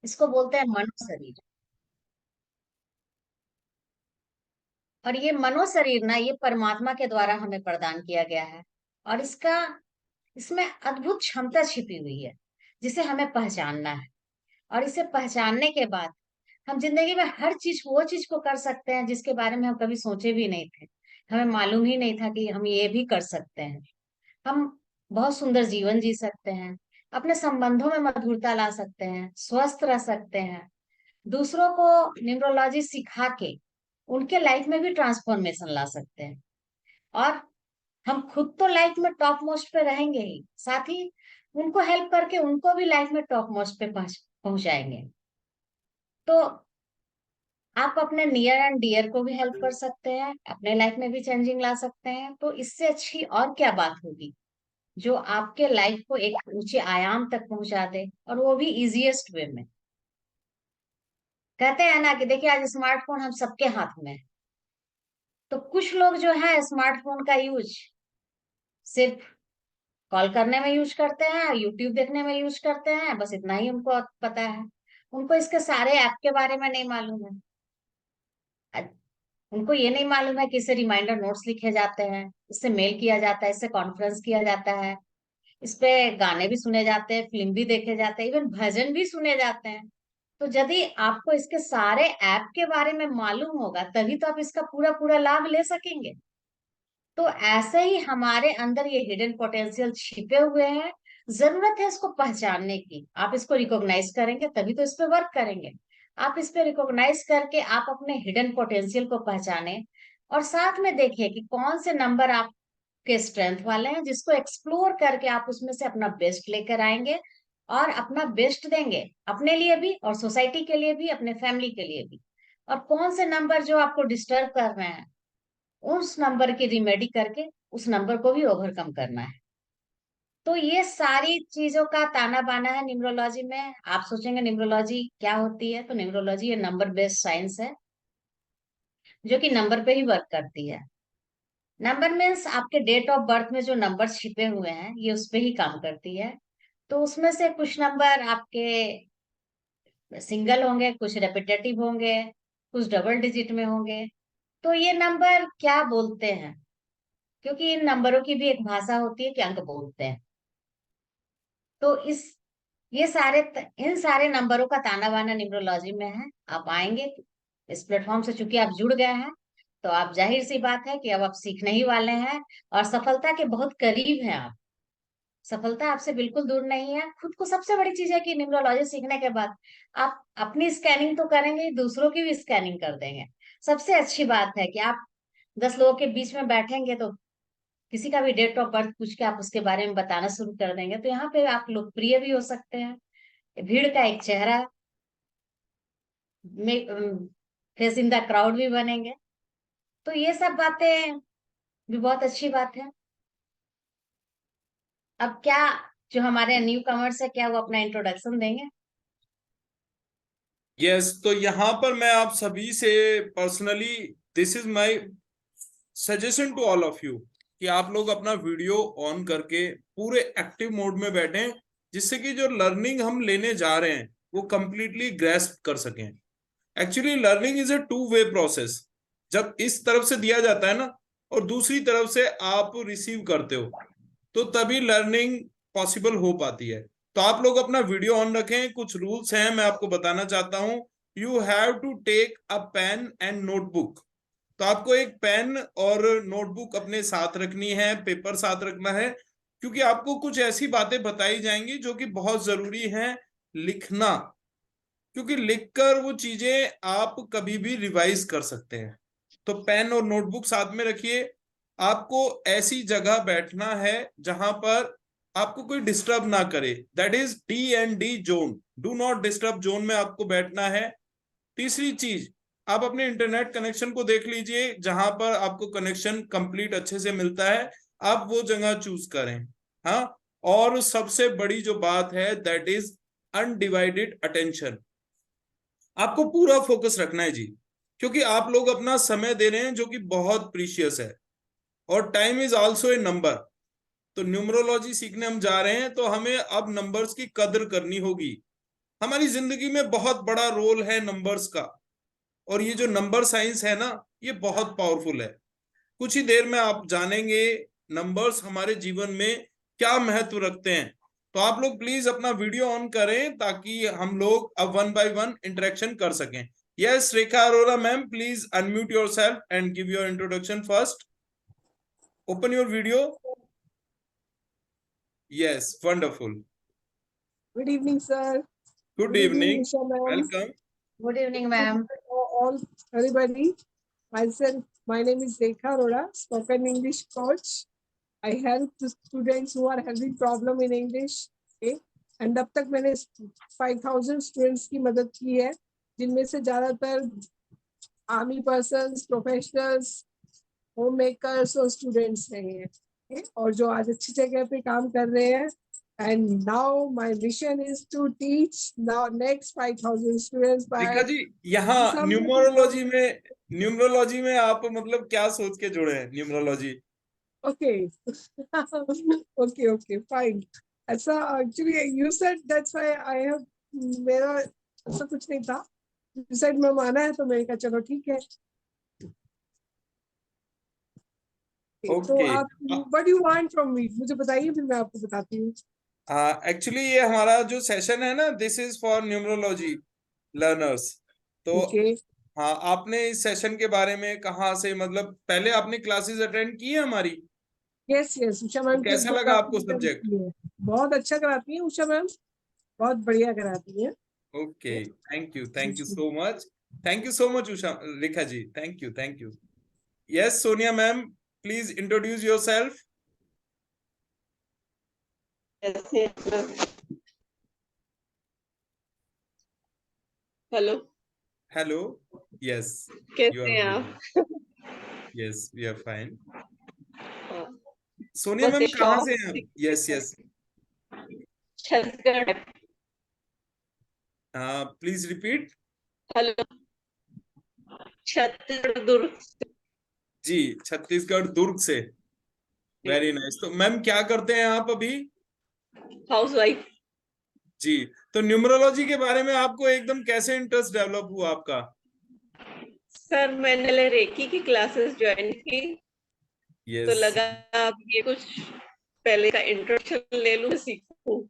इसको बोलते हैं मनो शरीर। और ये मनो शरीर ना, ये परमात्मा के द्वारा हमें प्रदान किया गया है। और इसमें अद्भुत क्षमता छिपी हुई है, जिसे हमें पहचानना है। और इसे पहचानने के बाद हम जिंदगी में हर चीज, वो चीज को कर सकते हैं जिसके बारे में हम कभी सोचे भी नहीं थे। हमें मालूम ही नहीं था कि हम ये भी कर सकते हैं। हम बहुत सुंदर जीवन जी सकते हैं, अपने संबंधों में मधुरता ला सकते हैं, स्वस्थ रह सकते हैं, दूसरों को न्यूमरोलॉजी सिखा के उनके लाइफ में भी ट्रांसफॉर्मेशन ला सकते हैं। और हम खुद तो लाइफ में टॉप मोस्ट पे रहेंगे ही, साथ ही उनको हेल्प करके उनको भी लाइफ में टॉप मोस्ट पे पहुंचाएंगे। तो आप अपने नियर एंड डियर को भी हेल्प कर सकते हैं, अपने लाइफ में भी चेंजिंग ला सकते हैं। तो इससे अच्छी और क्या बात होगी जो आपके लाइफ को एक ऊंचे आयाम तक पहुंचा दे, और वो भी इजीएस्ट वे में। कहते हैं ना कि देखिए, आज स्मार्टफोन हम सबके हाथ में है। तो कुछ लोग जो है स्मार्टफोन का यूज सिर्फ कॉल करने में यूज करते हैं, यूट्यूब देखने में यूज करते हैं, बस इतना ही उनको पता है। उनको इसके सारे ऐप के बारे में नहीं मालूम है। उनको ये नहीं मालूम है कि इससे रिमाइंडर नोट्स लिखे जाते हैं, इससे मेल किया जाता है, इससे कॉन्फ्रेंस किया जाता है, इस पे गाने भी सुने जाते हैं, फिल्म भी देखे जाते हैं, इवन भजन भी सुने जाते हैं। तो यदि आपको इसके सारे ऐप के बारे में मालूम होगा, तभी तो आप इसका पूरा पूरा लाभ ले सकेंगे। तो ऐसे ही हमारे अंदर ये हिडन पोटेंशियल छिपे हुए हैं। जरूरत है इसको पहचानने की। आप इसको रिकॉग्नाइज करेंगे तभी तो इस पे वर्क करेंगे। आप इस पे रिकॉग्नाइज करके आप अपने हिडन पोटेंशियल को पहचाने, और साथ में देखिए कि कौन से नंबर आपके स्ट्रेंथ वाले हैं, जिसको एक्सप्लोर करके आप उसमें से अपना बेस्ट लेकर आएंगे और अपना बेस्ट देंगे, अपने लिए भी और सोसाइटी के लिए भी, अपने फैमिली के लिए भी। और कौन से नंबर जो आपको डिस्टर्ब कर रहे हैं, उस नंबर की रिमेडी करके उस नंबर को भी ओवरकम करना है। तो ये सारी चीजों का ताना बाना है न्यूमरोलॉजी में। आप सोचेंगे न्यूमरोलॉजी क्या होती है, तो न्यूमरोलॉजी ये नंबर बेस्ड साइंस है, जो कि नंबर पे ही वर्क करती है। नंबर मीन्स आपके डेट ऑफ बर्थ में जो नंबर छिपे हुए हैं, ये उस पे ही काम करती है। तो उसमें से कुछ नंबर आपके सिंगल होंगे, कुछ रेपिटेटिव होंगे, कुछ डबल डिजिट में होंगे। तो ये नंबर क्या बोलते हैं, क्योंकि इन नंबरों की भी एक भाषा होती है कि अंक बोलते हैं। तो इन सारे नंबरों का ताना बाना न्यूमरोलॉजी में है। आप आएंगे इस प्लेटफॉर्म से, चूंकि आप जुड़ गए हैं, तो आप जाहिर सी बात है कि अब आप सीखने ही वाले हैं, और सफलता के बहुत करीब हैं आप। सफलता आपसे बिल्कुल दूर नहीं है। खुद को सबसे बड़ी चीज है कि न्यूमरोलॉजी सीखने के बाद आप अपनी स्कैनिंग तो करेंगे ही, दूसरों की भी स्कैनिंग कर देंगे। सबसे अच्छी बात है कि आप 10 लोगों के बीच में बैठेंगे, तो किसी का भी डेट ऑफ बर्थ पूछ के आप उसके बारे में बताना शुरू कर देंगे, तो यहाँ पे आप लोकप्रिय भी हो सकते हैं, भीड़ का एक चेहरा में फेस इन द क्राउड भी बनेंगे। तो ये सब बातें भी बहुत अच्छी बात है। अब क्या, जो हमारे न्यू कमर्स है, क्या वो अपना इंट्रोडक्शन देंगे? यस, तो यहाँ पर मैं आप सभी से personally, this is my suggestion to all of you, कि आप लोग अपना वीडियो ऑन करके पूरे एक्टिव मोड में बैठें, जिससे कि जो लर्निंग हम लेने जा रहे हैं वो कंप्लीटली ग्रेस्प कर सकें। Actually learning is a two way process. जब इस तरफ से दिया जाता है ना, और दूसरी तरफ से आप रिसीव करते हो, तो तभी लर्निंग पॉसिबल हो पाती है। तो आप लोग अपना वीडियो ऑन रखें। कुछ रूल्स हैं, मैं आपको बताना चाहता हूं। You have to take a pen and notebook. तो आपको एक पेन और नोटबुक अपने साथ रखनी है, पेपर साथ रखना है, क्योंकि आपको कुछ ऐसी बातें बताई जाएंगी जो कि बहुत जरूरी है लिखना, क्योंकि लिखकर वो चीजें आप कभी भी रिवाइज कर सकते हैं। तो पेन और नोटबुक साथ में रखिए। आपको ऐसी जगह बैठना है जहां पर आपको कोई डिस्टर्ब ना करे, that is D&D zone, do not disturb zone में आपको बैठना है। तीसरी चीज, आप अपने इंटरनेट कनेक्शन को देख लीजिए, जहां पर आपको कनेक्शन कंप्लीट अच्छे से मिलता है, आप वो जगह चूज करें। हाँ, और सबसे बड़ी जो बात है, दैट इज अनडिवाइडेड अटेंशन। आपको पूरा फोकस रखना है जी, क्योंकि आप लोग अपना समय दे रहे हैं जो कि बहुत प्रीशियस है, और time is also a number. तो न्यूमरोलॉजी सीखने हम जा रहे हैं, तो हमें अब नंबर्स की कदर करनी होगी। हमारी जिंदगी में बहुत बड़ा रोल है नंबर्स का, और ये जो नंबर साइंस है ना, ये बहुत पावरफुल है। कुछ ही देर में आप जानेंगे नंबर्स हमारे जीवन में क्या महत्व रखते हैं। तो आप लोग प्लीज अपना वीडियो ऑन करें ताकि हम लोग अब वन बाय वन इंटरेक्शन कर सकें। Yes, Rekha Arora ma'am, please unmute yourself and give your introduction first. Open your video. Yes, wonderful. Good evening, sir. Good Good evening, evening. Nisha ma'am. Welcome. Good evening ma'am. All everybody. Myself, my name is Rekha Arora, spoken English coach. I help the students who are having problem in English. Okay, and अब तक मैंने 5,000 students की मदद की है, जिनमें से ज्यादातर army persons, professionals, home makers और स्टूडेंट्स हैं। okay? और जो आज अच्छी जगह पे काम कर रहे हैं। And now my mission is to teach now next 5,000 students by Rekha ji, यहाँ न्यूमरोलॉजी में आप मतलब क्या सोच के जुड़े हैं? न्यूमरोलॉजी। okay. okay, fine. ऐसा actually you said that's why I have मेरा ऐसा कुछ नहीं था। You said मैं माना है तो मैंने कहा चलो ठीक है। तो ओके। आप what do you want from me? मुझे बताइए, फिर मैं आपको बताती हूँ। एक्चुअली ये हमारा जो सेशन है ना, this is for numerology learners. तो Okay. हाँ, आपने इस सेशन के बारे में कहाँ से, मतलब पहले आपने क्लासेस अटेंड की है हमारी? Yes, उषा तो मैम के कैसा लगा आपको सब्जेक्ट? बहुत अच्छा कराती है उषा मैम, बहुत बढ़िया कराती है। Okay, thank you so much. Thank you so much Usha, Rekha ji, thank you. Yes, Sonia ma'am, please introduce yourself. Hello, hello. Yes, कैसे हैं आप? Yes, we are fine. हाँ, सोनिया बस मैम, एक कहाँ शौक से हैं आप? Yes, Chhattisgarh. Please repeat. Hello, Chhattisgarh Durg से। जी, छत्तीसगढ़ दुर्ग से। Very nice. तो मैम क्या करते हैं आप अभी? House wife. जी, तो न्यूमरोलॉजी के बारे में आपको एकदम कैसे इंटरेस्ट डेवलप हुआ आपका? सर, मैंने रेकी की क्लासेस ज्वाइन की, तो यस, लगा अब ये कुछ पहले का इंट्रोडक्शन ले लूं, सीखूं।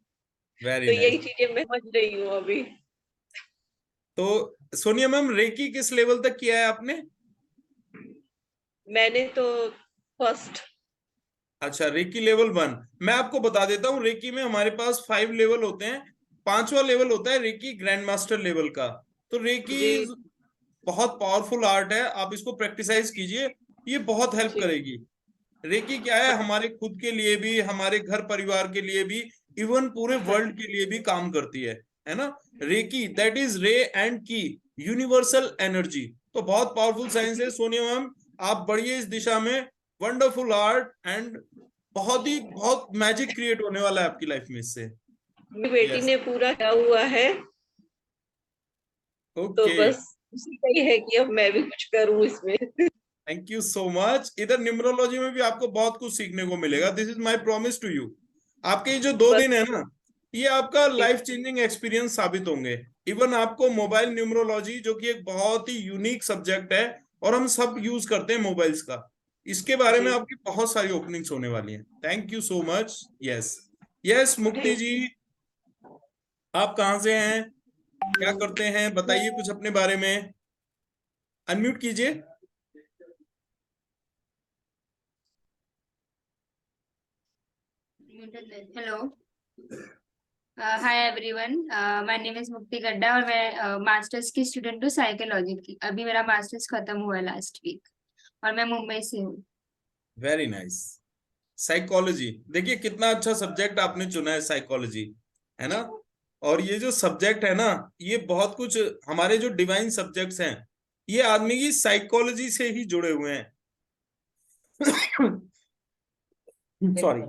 वेरी तो यही नाइस। चीजें मैं समझ रही हूँ अभी। तो सोनिया मैम, रेकी किस लेवल तक किया है आपने? मैंने तो फर्स्ट। अच्छा, रेकी लेवल 1। मैं आपको बता देता हूँ, रेकी में हमारे पास 5 लेवल होते हैं। 5वां लेवल होता है रेकी ग्रैंड मास्टर लेवल का। तो रेकी जी बहुत पावरफुल आर्ट है, आप इसको प्रैक्टिसाइज कीजिए, ये बहुत हेल्प जी। करेगी। रेकी क्या है, हमारे खुद के लिए भी, हमारे घर परिवार के लिए भी, इवन पूरे वर्ल्ड के लिए भी काम करती है ना। रेकी दैट इज रे एंड की, यूनिवर्सल एनर्जी। तो बहुत पावरफुल साइंस है सोनिया मैम, आप बढ़िए इस दिशा में। वंडरफुल आर्ट, एंड बहुत मैजिक क्रिएट होने वाला है आपकी लाइफ में इससे। मेरी बेटी यस, ने पूरा किया हुआ है, तो ओके, बस उसी का ही है कि अब मैं भी कुछ करूं इसमें। Thank you so much. इधर न्यूमरोलॉजी में भी आपको बहुत कुछ सीखने को मिलेगा, this is my promise to you. आपके ये जो 2 बस दिन है ना, ये आपका लाइफ चेंजिंग एक्सपीरियंस साबित होंगे। इवन आपको मोबाइल न्यूमरोलॉजी, जो कि एक बहुत ही यूनिक सब्जेक्ट है और हम सब यूज करते हैं मोबाइल्स का, इसके बारे में जी। आपकी बहुत सारी ओपनिंग्स होने वाली हैं। Thank you so much. Yes, yes, मुक्ति जी, आप कहाँ से हैं, क्या करते हैं, बताइए कुछ अपने बारे में। अनम्यूट कीजिए। Hello, hi everyone. My name is मुक्ति गड्ढा और मैं मास्टर्स की स्टूडेंट हूँ साइकोलॉजी की। अभी मेरा मास्टर्स खत्म हुआ लास्ट वीक और मैं मुंबई से हूँ। Very nice. साइकोलॉजी, देखिए कितना अच्छा सब्जेक्ट आपने चुना है, साइकोलॉजी, है ना। और ये जो सब्जेक्ट है ना, ये बहुत कुछ, हमारे जो डिवाइन सब्जेक्ट्स हैं, ये आदमी की साइकोलॉजी से ही जुड़े हुए हैं। सॉरी।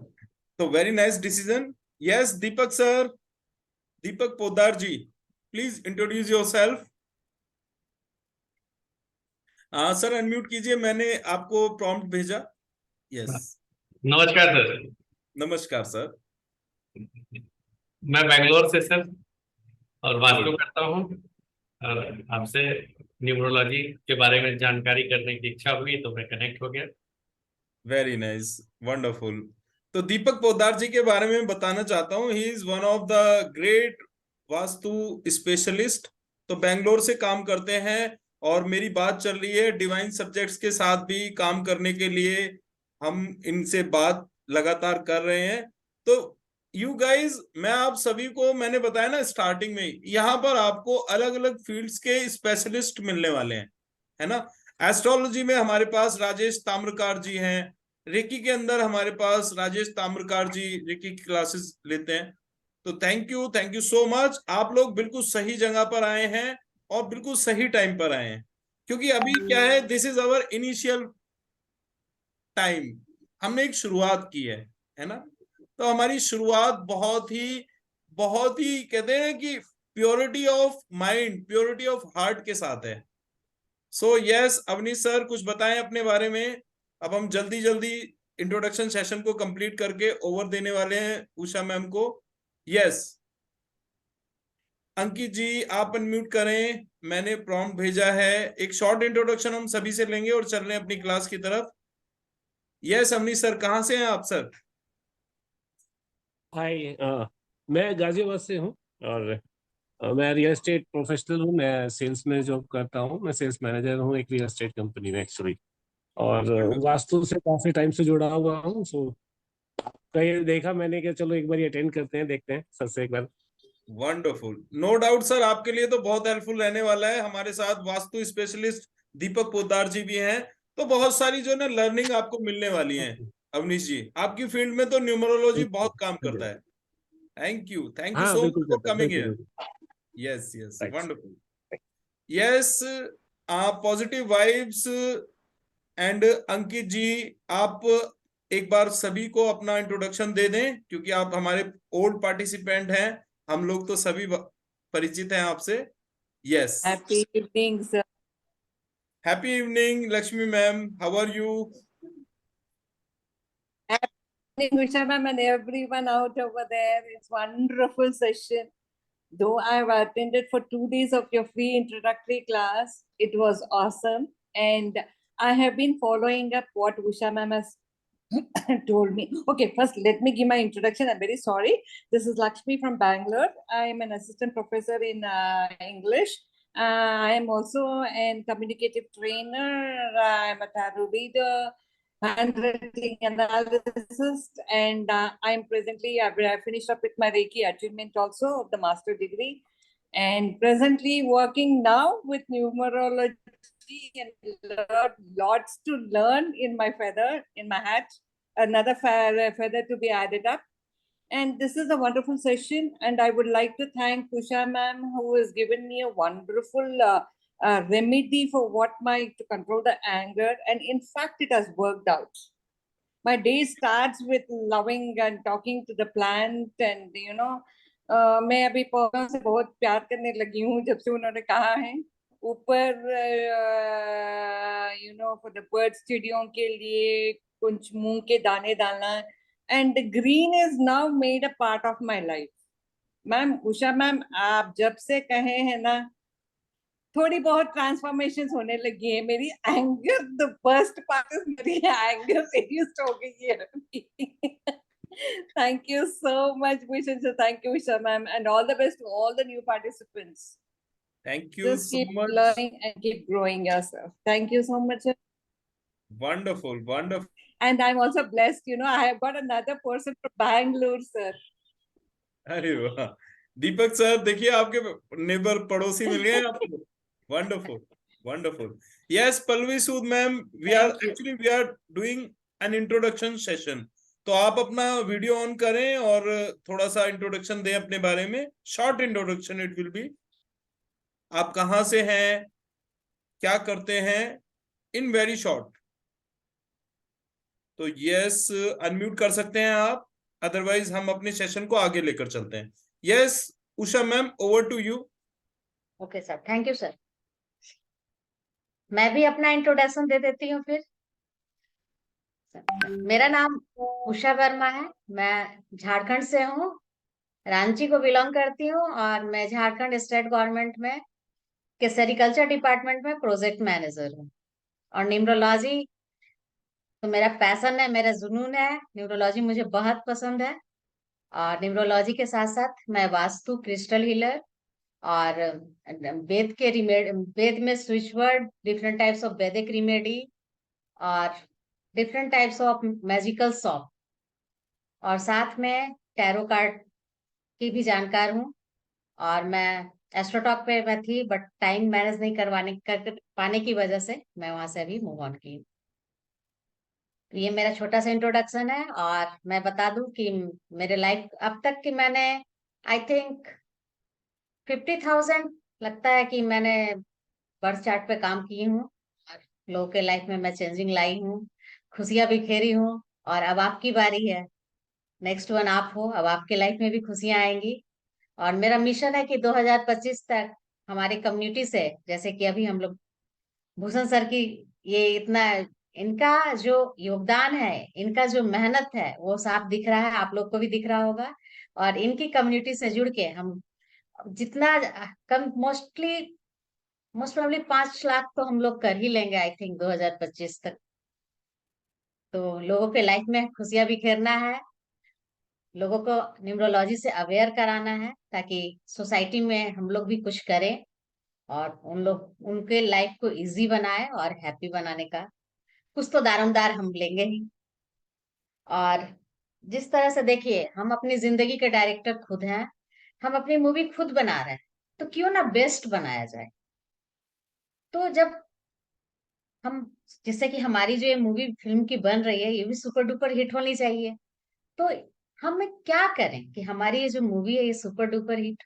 तो very nice decision. Yes, Deepak sir, Deepak Poddar ji, please introduce yourself. Sir unmute कीजिए, मैंने आपको प्रॉम्प्ट भेजा। यस, नमस्कार सर। नमस्कार सर। मैं बैंगलोर से सर। और वास्तु करता हूँ। और आपसे न्यूमरोलॉजी के बारे में जानकारी करने की इच्छा हुई तो मैं कनेक्ट हो गया। Very nice, wonderful. तो दीपक पोद्दार जी के बारे में बताना चाहता हूँ। He is one of the great vastu specialist. तो बेंगलोर से काम करते हैं और मेरी बात चल रही है डिवाइन सब्जेक्ट्स के साथ भी काम करने के लिए। हम इनसे बात लगातार कर रहे हैं। तो यू गाइज, मैं आप सभी को मैंने बताया ना स्टार्टिंग में, यहाँ पर आपको अलग अलग फील्ड्स के स्पेशलिस्ट मिलने वाले हैं, है ना। एस्ट्रोलॉजी में हमारे पास राजेश ताम्रकार जी हैं। रेकी के अंदर हमारे पास राजेश ताम्रकार जी रेकी की क्लासेस लेते हैं। तो थैंक यू सो मच। आप लोग बिल्कुल सही जगह पर आए हैं और बिल्कुल सही टाइम पर आए हैं, क्योंकि अभी क्या है, this is our initial time. हमने एक शुरुआत की है ना। तो हमारी शुरुआत बहुत ही कहते हैं कि purity of mind, purity of heart के साथ है। सो यस, अवनीश सर कुछ बताएं अपने बारे में। अब हम जल्दी जल्दी इंट्रोडक्शन सेशन को कंप्लीट करके ओवर देने वाले हैं उषा मैम को। यस, अंकित जी आप अनम्यूट करें। मैंने प्रॉम्प्ट भेजा है। एक शॉर्ट इंट्रोडक्शन हम सभी से लेंगे और चल रहे हैं अपनी क्लास की तरफ। यस अवनीश सर, कहाँ से हैं आप सर? हाय, मैं गाजियाबाद से हूँ और मैं रियल एस्टेट प्रोफेशनल हूँ। मैं सेल्स में जॉब करता हूँ। मैं सेल्स मैनेजर हूँ एक रियल एस्टेट कंपनी में एक्चुअली। और वास्तु से काफी टाइम से जुड़ा हुआ हूँ। सो कहीं देखा मैंने कि चलो एक बार अटेंड करते हैं, देखते हैं सर से एक बार। वंडरफुल, नो डाउट सर, आपके लिए तो बहुत हेल्पफुल रहने वाला है। हमारे साथ वास्तु स्पेशलिस्ट दीपक पोद्दार जी भी हैं, तो बहुत सारी जो ना लर्निंग आपको मिलने वाली है। अवनीश जी, आपकी फील्ड में तो न्यूमरोलॉजी बहुत काम करता है। थैंक यू हाँ सो बिल्कुल मच फॉर करता है, कमिंग बिल्कुल हियर। बिल्कुल। Yes yes, right. Wonderful. Yes, positive vibes. And Ankit ji, आप एक बार सभी को अपना इंट्रोडक्शन दे दें, क्योंकि आप हमारे ओल्ड पार्टिसिपेंट हैं। हम लोग तो सभी परिचित हैं आपसे। Yes, Happy evening, sir. Happy evening Lakshmi ma'am, how are you? Happy evening, Usha ma'am, and everyone out over there. It's wonderful session. Though I have attended for 2 days of your free introductory class, it was awesome. And I have been following up what Usha ma'am has told me. Okay, first let me give my introduction. I'm very sorry. This is Lakshmi from Bangalore. I am an assistant professor in English. I am also a communicative trainer. I'm a tarot reader, handwriting analysis, and I'm presently, I finished up with my Reiki achievement also of the master degree, and presently working now with numerology and lots to learn in my feather, in my hat, another feather to be added up. And this is a wonderful session, and I would like to thank Kusha ma'am, who has given me a wonderful remedy for to control the anger, and in fact, it has worked out. My day starts with loving and talking to the plant, and मैं अभी पौधों से बहुत प्यार करने लगी हूँ जब से उन्होंने कहा है ऊपर फॉर द बर्ड्स, चिड़ियों के लिए कुछ मूंग के दाने डालना, and green is now made a part of my life. Ma'am, Usha ma'am, आप जब से कहे हैं ना, थोड़ी बहुत ट्रांसफॉर्मेशन होने लगी है। मेरी anger, the first part is मेरी एंगर रिड्यूस्ड हो गई है। Thank you so much, Bhushan sir. Thank you, Usha ma'am, and all the best to all the new participants. Thank you Just so keep much. learning and keep growing yourself. Thank you so much, sir. Wonderful wonderful. And I'm also blessed, I have got another person from Bangalore, sir. अरे वाह, दीपक sir देखिए आपके neighbour पड़ोसी मिल गए आपको। Wonderful wonderful. Yes Pallavi Sood ma'am, we are doing an introduction session. तो आप अपना वीडियो ऑन करें और थोड़ा सा इंट्रोडक्शन दें अपने बारे में। Short introduction it will be. आप कहाँ से हैं, क्या करते हैं, इन वेरी शॉर्ट। तो यस, अनम्यूट कर सकते हैं आप, अदरवाइज हम अपने सेशन को आगे लेकर चलते हैं। Yes Usha ma'am, over to you. Okay sir, thank you sir. मैं भी अपना इंट्रोडक्शन दे देती हूँ फिर। मेरा नाम उषा वर्मा है, मैं झारखंड से हूँ रांची को बिलोंग करती हूँ और मैं झारखंड स्टेट गवर्नमेंट में के सेरिकल्चर डिपार्टमेंट में प्रोजेक्ट मैनेजर हूँ। और न्यूमरोलॉजी तो मेरा पैशन है, मेरा जुनून है। न्यूमरोलॉजी मुझे बहुत पसंद है। और न्यूमरोलॉजी के साथ साथ मैं वास्तु, क्रिस्टल हीलर और वेद में switch word, different types of वैदिक रिमेडी और different types of magical shop, और साथ में टैरो कार्ड की भी जानकार हूँ। और मैं एस्ट्रोटॉक पे मैं थी, बट टाइम मैनेज नहीं कर पाने की वजह से मैं वहां से अभी मूव ऑन की। तो ये मेरा छोटा सा इंट्रोडक्शन है। और मैं बता दूं कि मेरे लाइफ अब तक की मैंने आई थिंक 50,000 लगता है कि मैंने बर्थ चार्ट पे काम की हूँ। और लोगों के लाइफ में मैं चेंजिंग लाई हूँ, खुशियां बिखेरी हूँ। और अब आपकी बारी है, नेक्स्ट वन आप हो, अब आपके लाइफ में भी खुशियां आएंगी। और मेरा मिशन है कि 2025 तक हमारी कम्युनिटी से, जैसे कि अभी हम लोग भूषण सर की, ये इतना इनका जो योगदान है, इनका जो मेहनत है वो साफ दिख रहा है, आप लोग को भी दिख रहा होगा। और इनकी कम्युनिटी से जुड़ के हम जितना कम मोस्ट प्रोबेबली 5 लाख तो हम लोग कर ही लेंगे आई थिंक 2025 तक। तो लोगों के लाइफ में खुशियां बिखेरना है, लोगों को न्यूमरोलॉजी से अवेयर कराना है, ताकि सोसाइटी में हम लोग भी कुछ करें और उन लोग उनके लाइफ को इजी बनाए और हैप्पी बनाने का कुछ तो दारोमदार हम लेंगे ही। और जिस तरह से देखिए, हम अपनी जिंदगी के डायरेक्टर खुद हैं, हम अपनी मूवी खुद बना रहे हैं, तो क्यों ना बेस्ट बनाया जाए। तो जब हम, जिससे कि हमारी जो ये मूवी फिल्म की बन रही है ये भी सुपर डुपर हिट होनी चाहिए, तो हमें क्या करें कि हमारी ये जो मूवी है ये सुपर डुपर हिट।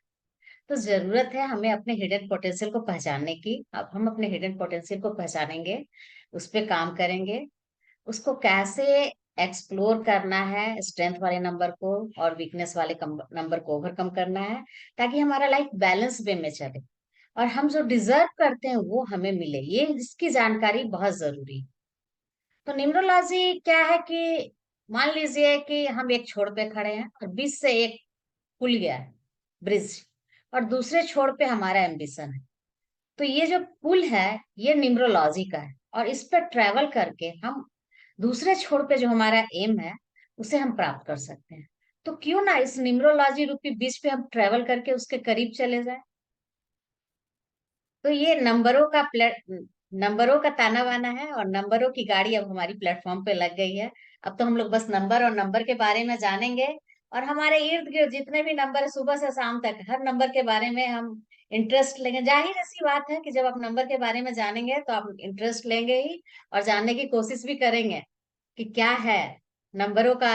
तो जरूरत है हमें अपने हिडन पोटेंशियल को पहचानने की। अब हम अपने हिडन पोटेंशियल को पहचानेंगे, उस पर काम करेंगे, उसको कैसे एक्सप्लोर करना है, स्ट्रेंथ वाले नंबर को और वीकनेस वाले नंबर को ओवरकम करना है, ताकि हमारा लाइफ बैलेंस वे में चले और हम जो डिजर्व करते हैं वो हमें मिले। ये इसकी जानकारी बहुत जरूरी है। तो न्यूमरोलॉजी क्या है कि मान लीजिए कि हम एक छोर पे खड़े हैं और बीच से एक पुल गया है, ब्रिज, और दूसरे छोर पे हमारा एम्बिशन है। तो ये जो पुल है ये न्यूमरोलॉजी का है, और इस पर ट्रेवल करके हम दूसरे छोर पे जो हमारा एम है उसे हम प्राप्त कर सकते हैं। तो क्यों ना इस न्यूमरोलॉजी रूपी बीच पे हम ट्रेवल करके उसके करीब चले जाए। तो ये नंबरों का ताना बाना है, और नंबरों की गाड़ी अब हमारी प्लेटफॉर्म पे लग गई है। अब तो हम लोग बस नंबर और नंबर के बारे में जानेंगे, और हमारे इर्द गिर्द जितने भी नंबर है सुबह से शाम तक हर नंबर के बारे में हम इंटरेस्ट लेंगे। जाहिर ऐसी बात है कि जब आप नंबर के बारे में जानेंगे तो आप इंटरेस्ट लेंगे ही, और जानने की कोशिश भी करेंगे कि क्या है नंबरों का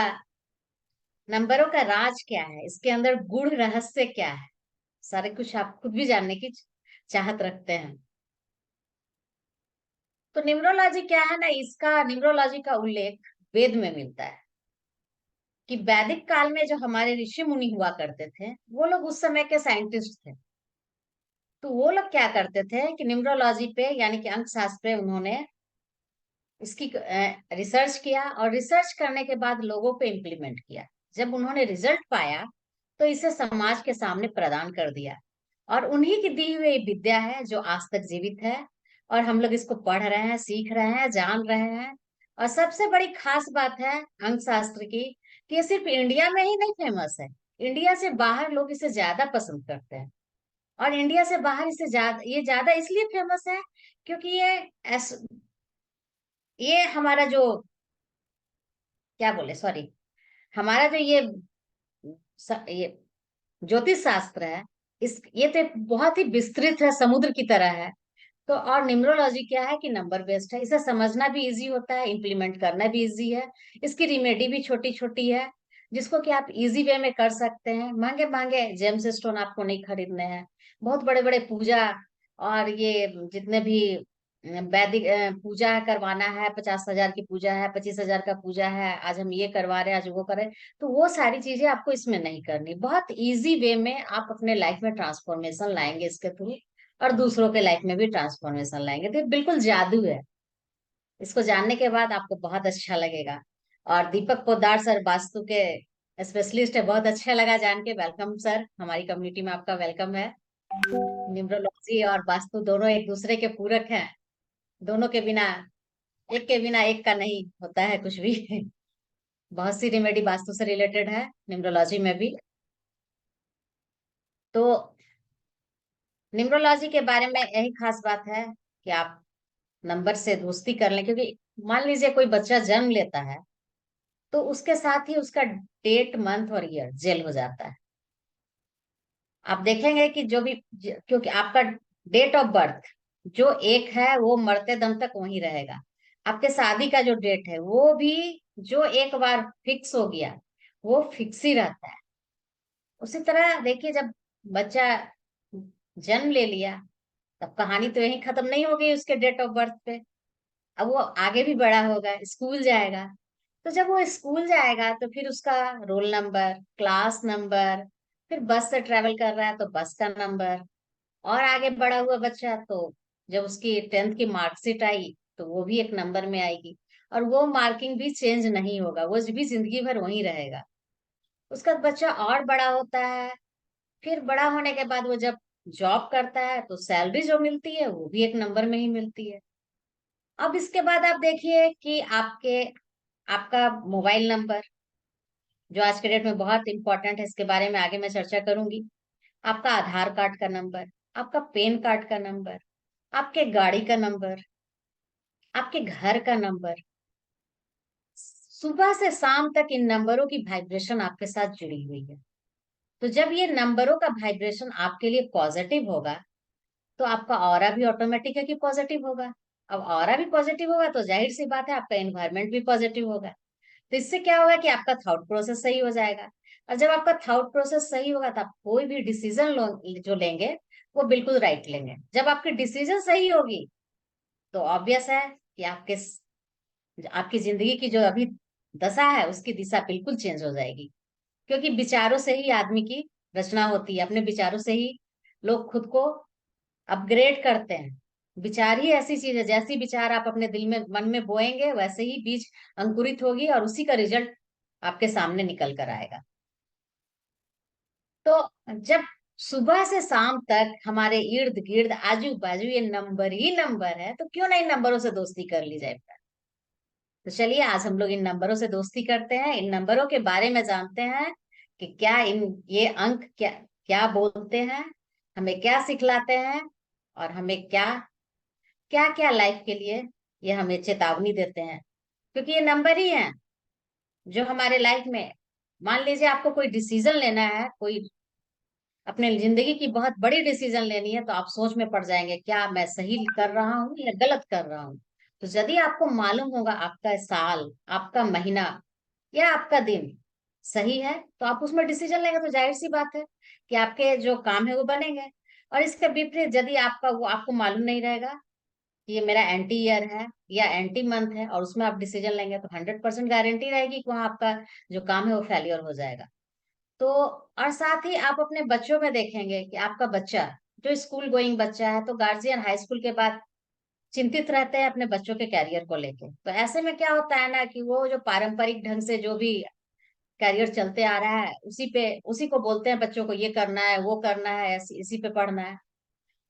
नंबरों का राज, क्या है इसके अंदर गूढ़ रहस्य क्या है। सारे कुछ आप खुद भी जानने की चाहत रखते हैं। तो न्यूमरोलॉजी क्या है ना, इसका न्यूमरोलॉजी का उल्लेख वेद में मिलता है कि वैदिक काल में जो हमारे ऋषि मुनि हुआ करते थे वो लोग उस समय के साइंटिस्ट थे। तो वो लोग क्या करते थे कि न्यूमरोलॉजी पे यानी कि अंक शास्त्र पे उन्होंने इसकी रिसर्च किया, और रिसर्च करने के बाद लोगों पे इम्प्लीमेंट किया। जब उन्होंने रिजल्ट पाया तो इसे समाज के सामने प्रदान कर दिया, और उन्हीं की दी हुई विद्या है जो आज तक जीवित है, और हम लोग इसको पढ़ रहे हैं, सीख रहे हैं, जान रहे हैं। और सबसे बड़ी खास बात है अंक शास्त्र की कि ये सिर्फ इंडिया में ही नहीं फेमस है, इंडिया से बाहर लोग इसे ज्यादा पसंद करते हैं। और इंडिया से बाहर इसे ज्यादा इसलिए फेमस है क्योंकि ये हमारा जो, क्या बोले, सॉरी, हमारा जो ये ज्योतिष शास्त्र है, इस ये तो बहुत ही विस्तृत है, समुद्र की तरह है। तो और न्यूमरोलॉजी क्या है कि नंबर बेस्ड है, इसे समझना भी इजी होता है, इम्प्लीमेंट करना भी इजी है। इसकी रिमेडी भी छोटी छोटी है जिसको कि आप इजी वे में कर सकते हैं। महंगे महंगे जेम्स स्टोन आपको नहीं खरीदने हैं, बहुत बड़े बड़े पूजा और ये जितने भी वैदिक पूजा करवाना है, 50,000 की पूजा है, 25,000 का पूजा है, आज हम ये करवा रहे हैं, आज वो कर रहे हैं, तो वो सारी चीजें आपको इसमें नहीं करनी। बहुत इजी वे में आप अपने लाइफ में ट्रांसफॉर्मेशन लाएंगे इसके थ्रू, और दूसरों के लाइफ में भी ट्रांसफॉर्मेशन लाएंगे। तो ये बिल्कुल जादू है, इसको जानने के बाद आपको बहुत अच्छा लगेगा। और दीपक पोद्दार सर वास्तु के स्पेशलिस्ट है। बहुत अच्छा लगा जान के। वेलकम सर, हमारी कम्युनिटी में आपका वेलकम है। न्यूमरोलॉजी और वास्तु दोनों एक दूसरे के पूरक हैं। दोनों के बिना, एक के बिना एक का नहीं होता है कुछ भी। बहुत सी रेमेडी वास्तु से रिलेटेड है न्यूमरोलॉजी में भी। तो न्यूमरोलॉजी के बारे में यही खास बात है कि आप नंबर से दोस्ती कर लें, क्योंकि मान लीजिए कोई बच्चा जन्म लेता है तो उसके साथ ही उसका डेट, मंथ और ईयर जेल हो जाता है। आप देखेंगे कि जो भी, क्योंकि आपका डेट ऑफ बर्थ जो एक है वो मरते दम तक वहीं रहेगा। आपके शादी का जो डेट है वो भी जो एक बार फिक्स हो गया वो फिक्स ही रहता है। उसी तरह देखिए, जब बच्चा जन्म ले लिया तब कहानी तो यहीं खत्म नहीं हो गई उसके डेट ऑफ बर्थ पे। अब वो आगे भी बड़ा होगा, स्कूल जाएगा। तो जब वो स्कूल जाएगा तो फिर उसका रोल नंबर, क्लास नंबर, फिर बस से ट्रेवल कर रहा है तो बस का नंबर। और आगे बढ़ा हुआ बच्चा तो जब उसकी 10th की मार्कशीट आई तो वो भी एक नंबर में आएगी। और वो मार्किंग भी चेंज नहीं होगा, वो भी जिंदगी भर वहीं रहेगा। उसका बच्चा और बड़ा होता है। फिर बड़ा होने के बाद वो जब जॉब करता है तो सैलरी जो मिलती है वो भी एक नंबर में ही मिलती है। अब इसके बाद आप देखिए कि आपका मोबाइल नंबर, जो आज के डेट में बहुत इंपॉर्टेंट है, इसके बारे में आगे मैं चर्चा करूंगी। आपका आधार कार्ड का नंबर, आपका पैन कार्ड का नंबर, आपके गाड़ी का नंबर, आपके घर का नंबर, सुबह से शाम तक इन नंबरों की वाइब्रेशन आपके साथ जुड़ी हुई है। तो जब ये नंबरों का वाइब्रेशन आपके लिए पॉजिटिव होगा तो आपका ऑरा भी ऑटोमेटिक है कि पॉजिटिव होगा। अब ऑरा भी पॉजिटिव होगा तो जाहिर सी बात है आपका एनवायरनमेंट भी पॉजिटिव होगा। तो इससे क्या होगा कि आपका थॉट प्रोसेस सही हो जाएगा। और जब आपका थॉट प्रोसेस सही होगा तो आप कोई भी डिसीजन जो लेंगे वो बिल्कुल राइट लेंगे। जब आपकी डिसीजन सही होगी तो ऑब्वियस है कि आपकी जिंदगी की जो अभी दशा है उसकी दिशा बिल्कुल चेंज हो जाएगी। क्योंकि विचारों से ही आदमी की रचना होती है। अपने विचारों से ही लोग खुद को अपग्रेड करते हैं। विचार ही ऐसी चीज है, जैसी विचार आप अपने दिल में, मन में बोएंगे वैसे ही बीज अंकुरित होगी और उसी का रिजल्ट आपके सामने निकल कर आएगा। तो जब सुबह से शाम तक हमारे इर्द गिर्द आजू बाजू ये नंबर ही नंबर है तो क्यों नहीं नंबरों से दोस्ती कर ली जाए। तो चलिए आज हम लोग इन नंबरों से दोस्ती करते हैं, इन नंबरों के बारे में जानते हैं कि क्या ये अंक क्या क्या बोलते हैं, हमें क्या सिखलाते हैं, और हमें क्या क्या क्या लाइफ के लिए ये हमें चेतावनी देते हैं। क्योंकि ये नंबर ही हैं जो हमारे लाइफ में, मान लीजिए आपको कोई डिसीजन लेना है, कोई अपने जिंदगी की बहुत बड़ी डिसीजन लेनी है, तो आप सोच में पड़ जाएंगे क्या मैं सही कर रहा हूँ या गलत कर रहा हूँ। तो यदि आपको मालूम होगा आपका साल, आपका महीना या आपका दिन सही है तो आप उसमें डिसीजन लेंगे, तो जाहिर सी बात है कि आपके जो काम है वो बनेंगे। और इसके विपरीत यदि आपका वो आपको मालूम नहीं रहेगा कि ये मेरा एंटी ईयर है या एंटी मंथ है और उसमें आप डिसीजन लेंगे तो 100% गारंटी रहेगी कि वहां आपका जो काम है वो फेलियर हो जाएगा। तो और साथ ही आप अपने बच्चों में देखेंगे कि आपका बच्चा जो स्कूल गोइंग बच्चा है तो गार्जियन हाई स्कूल के बाद चिंतित रहते हैं अपने बच्चों के कैरियर को लेके। तो ऐसे में क्या होता है ना कि वो जो पारंपरिक ढंग से जो भी कैरियर चलते आ रहा है उसी को बोलते हैं बच्चों को ये करना है वो करना है, इसी पे पढ़ना है।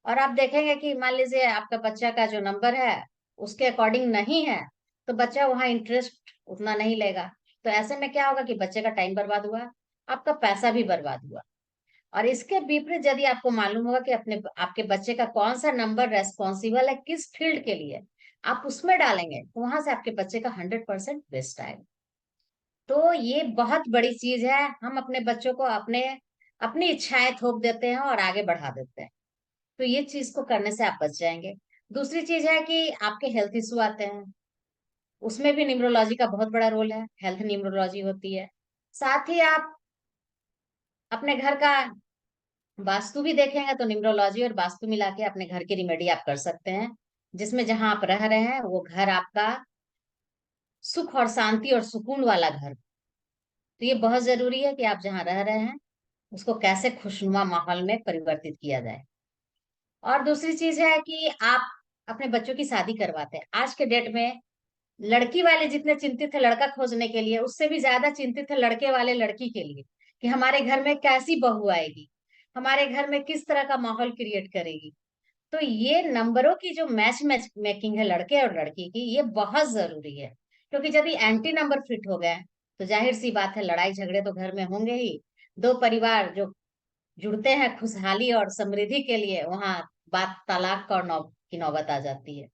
और आप देखेंगे कि मान लीजिए आपका बच्चा का जो नंबर है उसके अकॉर्डिंग नहीं है तो बच्चा वहाँ इंटरेस्ट उतना नहीं लेगा। तो ऐसे में क्या होगा कि बच्चे का टाइम बर्बाद हुआ, आपका पैसा भी बर्बाद हुआ। और इसके विपरीत यदि आपको मालूम होगा कि आपके बच्चे का कौन सा नंबर रेस्पॉन्सिबल है किस फील्ड के लिए, आप उसमें डालेंगे तो वहां से आपके बच्चे का 100% बेस्ट आएगा। तो ये बहुत बड़ी चीज है, हम अपने बच्चों को अपनी इच्छाएं थोप देते हैं और आगे बढ़ा देते हैं। तो ये चीज को करने से आप बच जाएंगे। दूसरी चीज है कि आपके हेल्थ इशू आते हैं, उसमें भी न्यूमरोलॉजी का बहुत बड़ा रोल है, हेल्थ न्यूमरोलॉजी होती है। साथ ही आप अपने घर का वास्तु भी देखेंगे तो न्यूमरोलॉजी और वास्तु मिला के अपने घर की रिमेडी आप कर सकते हैं, जिसमें जहां आप रह रहे हैं वो घर आपका सुख और शांति और सुकून वाला घर। तो ये बहुत जरूरी है कि आप जहाँ रह रहे हैं उसको कैसे खुशनुमा माहौल में परिवर्तित किया जाए। और दूसरी चीज है कि आप अपने बच्चों की शादी करवाते हैं आज के डेट में, लड़की वाले जितने चिंतित थे लड़का खोजने के लिए, उससे भी ज्यादा चिंतित थे लड़के वाले लड़की के लिए, कि हमारे घर में कैसी बहू आएगी, हमारे घर में किस तरह का माहौल क्रिएट करेगी। तो ये नंबरों की जो मैच मेकिंग है लड़के और लड़की की, ये बहुत जरूरी है। क्योंकि यदि एंटी नंबर फिट हो गए तो जाहिर सी बात है लड़ाई झगड़े तो घर में होंगे ही। दो परिवार जो जुड़ते हैं खुशहाली और समृद्धि के लिए, वहां बात तलाक का और की नौबत आ जाती है।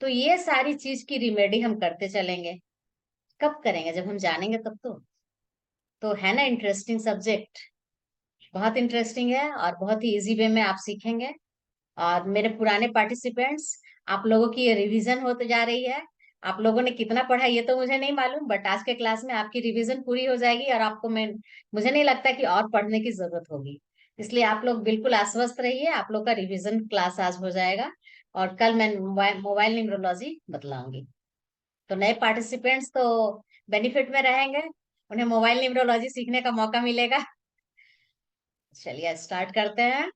तो ये सारी चीज की रिमेडी हम करते चलेंगे। कब करेंगे? जब हम जानेंगे तब तो है ना इंटरेस्टिंग सब्जेक्ट। बहुत इंटरेस्टिंग है और बहुत ही इजी वे में आप सीखेंगे। और मेरे पुराने पार्टिसिपेंट्स, आप लोगों की ये रिवीजन होते जा रही है। आप लोगों ने कितना पढ़ा ये तो मुझे नहीं मालूम, बट आज के क्लास में आपकी रिवीजन पूरी हो जाएगी और आपको मुझे नहीं लगता कि और पढ़ने की जरूरत होगी। इसलिए आप लोग बिल्कुल आश्वस्त रहिए, आप लोग का रिवीजन क्लास आज हो जाएगा। और कल मैं मोबाइल न्यूमरोलॉजी बतलाऊंगी। तो नए पार्टिसिपेंट्स तो बेनिफिट में रहेंगे, उन्हें मोबाइल न्यूमरोलॉजी सीखने का मौका मिलेगा। चलिए स्टार्ट करते हैं।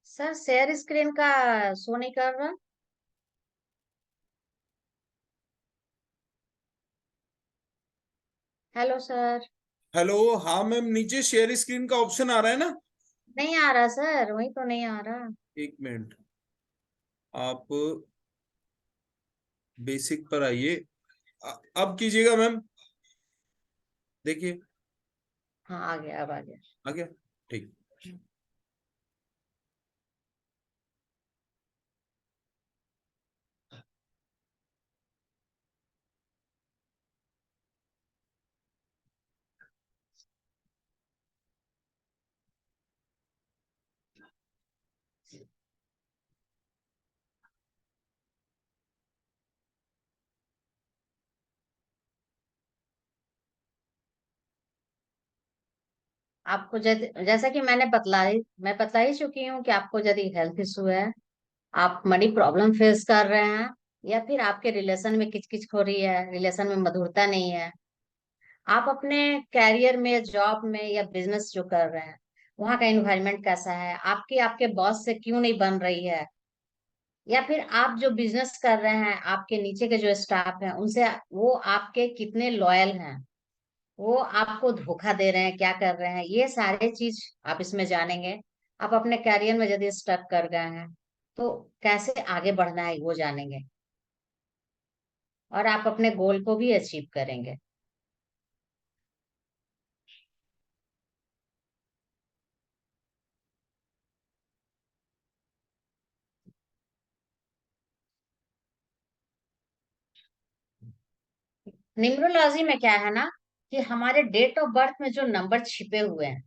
सर शेयर स्क्रीन का शो नहीं कर रहा। Hello sir. हेलो, हाँ मैम, नीचे शेयर स्क्रीन का ऑप्शन आ रहा है ना? नहीं आ रहा सर, वही तो नहीं आ रहा। एक मिनट, आप बेसिक पर आइए। अब कीजिएगा मैम, देखिए हाँ आ गया, अब आ गया। आ गया। ठीक। आपको जैसा कि मैं बता ही चुकी हूँ कि आपको यदि हेल्थ इशू है, आप मनी प्रॉब्लम फेस कर रहे हैं, या फिर आपके रिलेशन में किचकिच हो रही है, रिलेशन में मधुरता नहीं है, आप अपने कैरियर में, जॉब में या बिजनेस जो कर रहे हैं, वहाँ का एनवायरनमेंट कैसा है, आपकी आपके बॉस से क्यों नहीं बन रही है, या फिर आप जो बिजनेस कर रहे हैं, आपके नीचे के जो स्टाफ हैं उनसे वो आपके कितने लॉयल हैं, वो आपको धोखा दे रहे हैं, क्या कर रहे हैं, ये सारे चीज आप इसमें जानेंगे। आप अपने कैरियर में यदि स्टक कर गए हैं, तो कैसे आगे बढ़ना है वो जानेंगे और आप अपने गोल को भी अचीव करेंगे। न्यूमरोलॉजी में क्या है ना कि हमारे डेट ऑफ बर्थ में जो नंबर छिपे हुए हैं,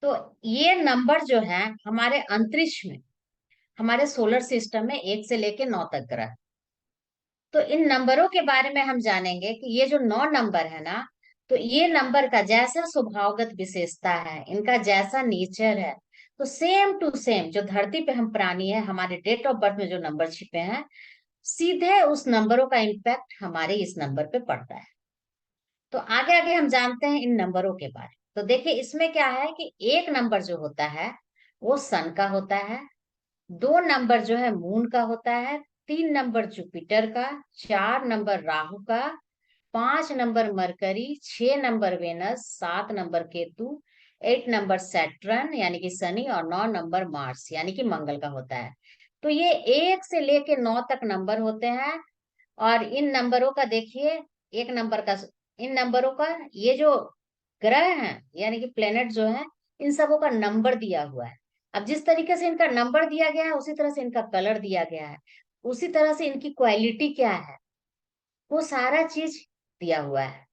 तो ये नंबर जो है हमारे अंतरिक्ष में, हमारे सोलर सिस्टम में 1 से लेके 9 तक ग्रह। तो इन नंबरों के बारे में हम जानेंगे कि ये जो 9 नंबर है ना, तो ये नंबर का जैसा स्वभावगत विशेषता है, इनका जैसा नेचर है, तो सेम टू सेम जो धरती पे हम प्राणी है, हमारे डेट ऑफ बर्थ में जो नंबर छिपे हैं, सीधे उस नंबरों का इम्पैक्ट हमारे इस नंबर पे पड़ता है। तो आगे आगे हम जानते हैं इन नंबरों के बारे में। तो देखिए इसमें क्या है कि 1 नंबर जो होता है वो सन का होता है, 2 नंबर जो है मून का होता है, 3 नंबर जुपिटर का, 4 नंबर राहु का, 5 number Mercury, 6 number Venus, 7 number Ketu, 8 number Saturn यानी कि शनि, और 9 नंबर मार्स यानी कि मंगल का होता है। तो ये 1 से लेके 9 तक नंबर होते हैं। और इन नंबरों का देखिए, एक नंबर का, इन नंबरों का ये जो ग्रह हैं यानी कि प्लेनेट जो है, इन सबों का नंबर दिया हुआ है। अब जिस तरीके से इनका नंबर दिया गया है उसी तरह से इनका कलर दिया गया है, उसी तरह से इनकी क्वालिटी क्या है, वो सारा चीज दिया हुआ है।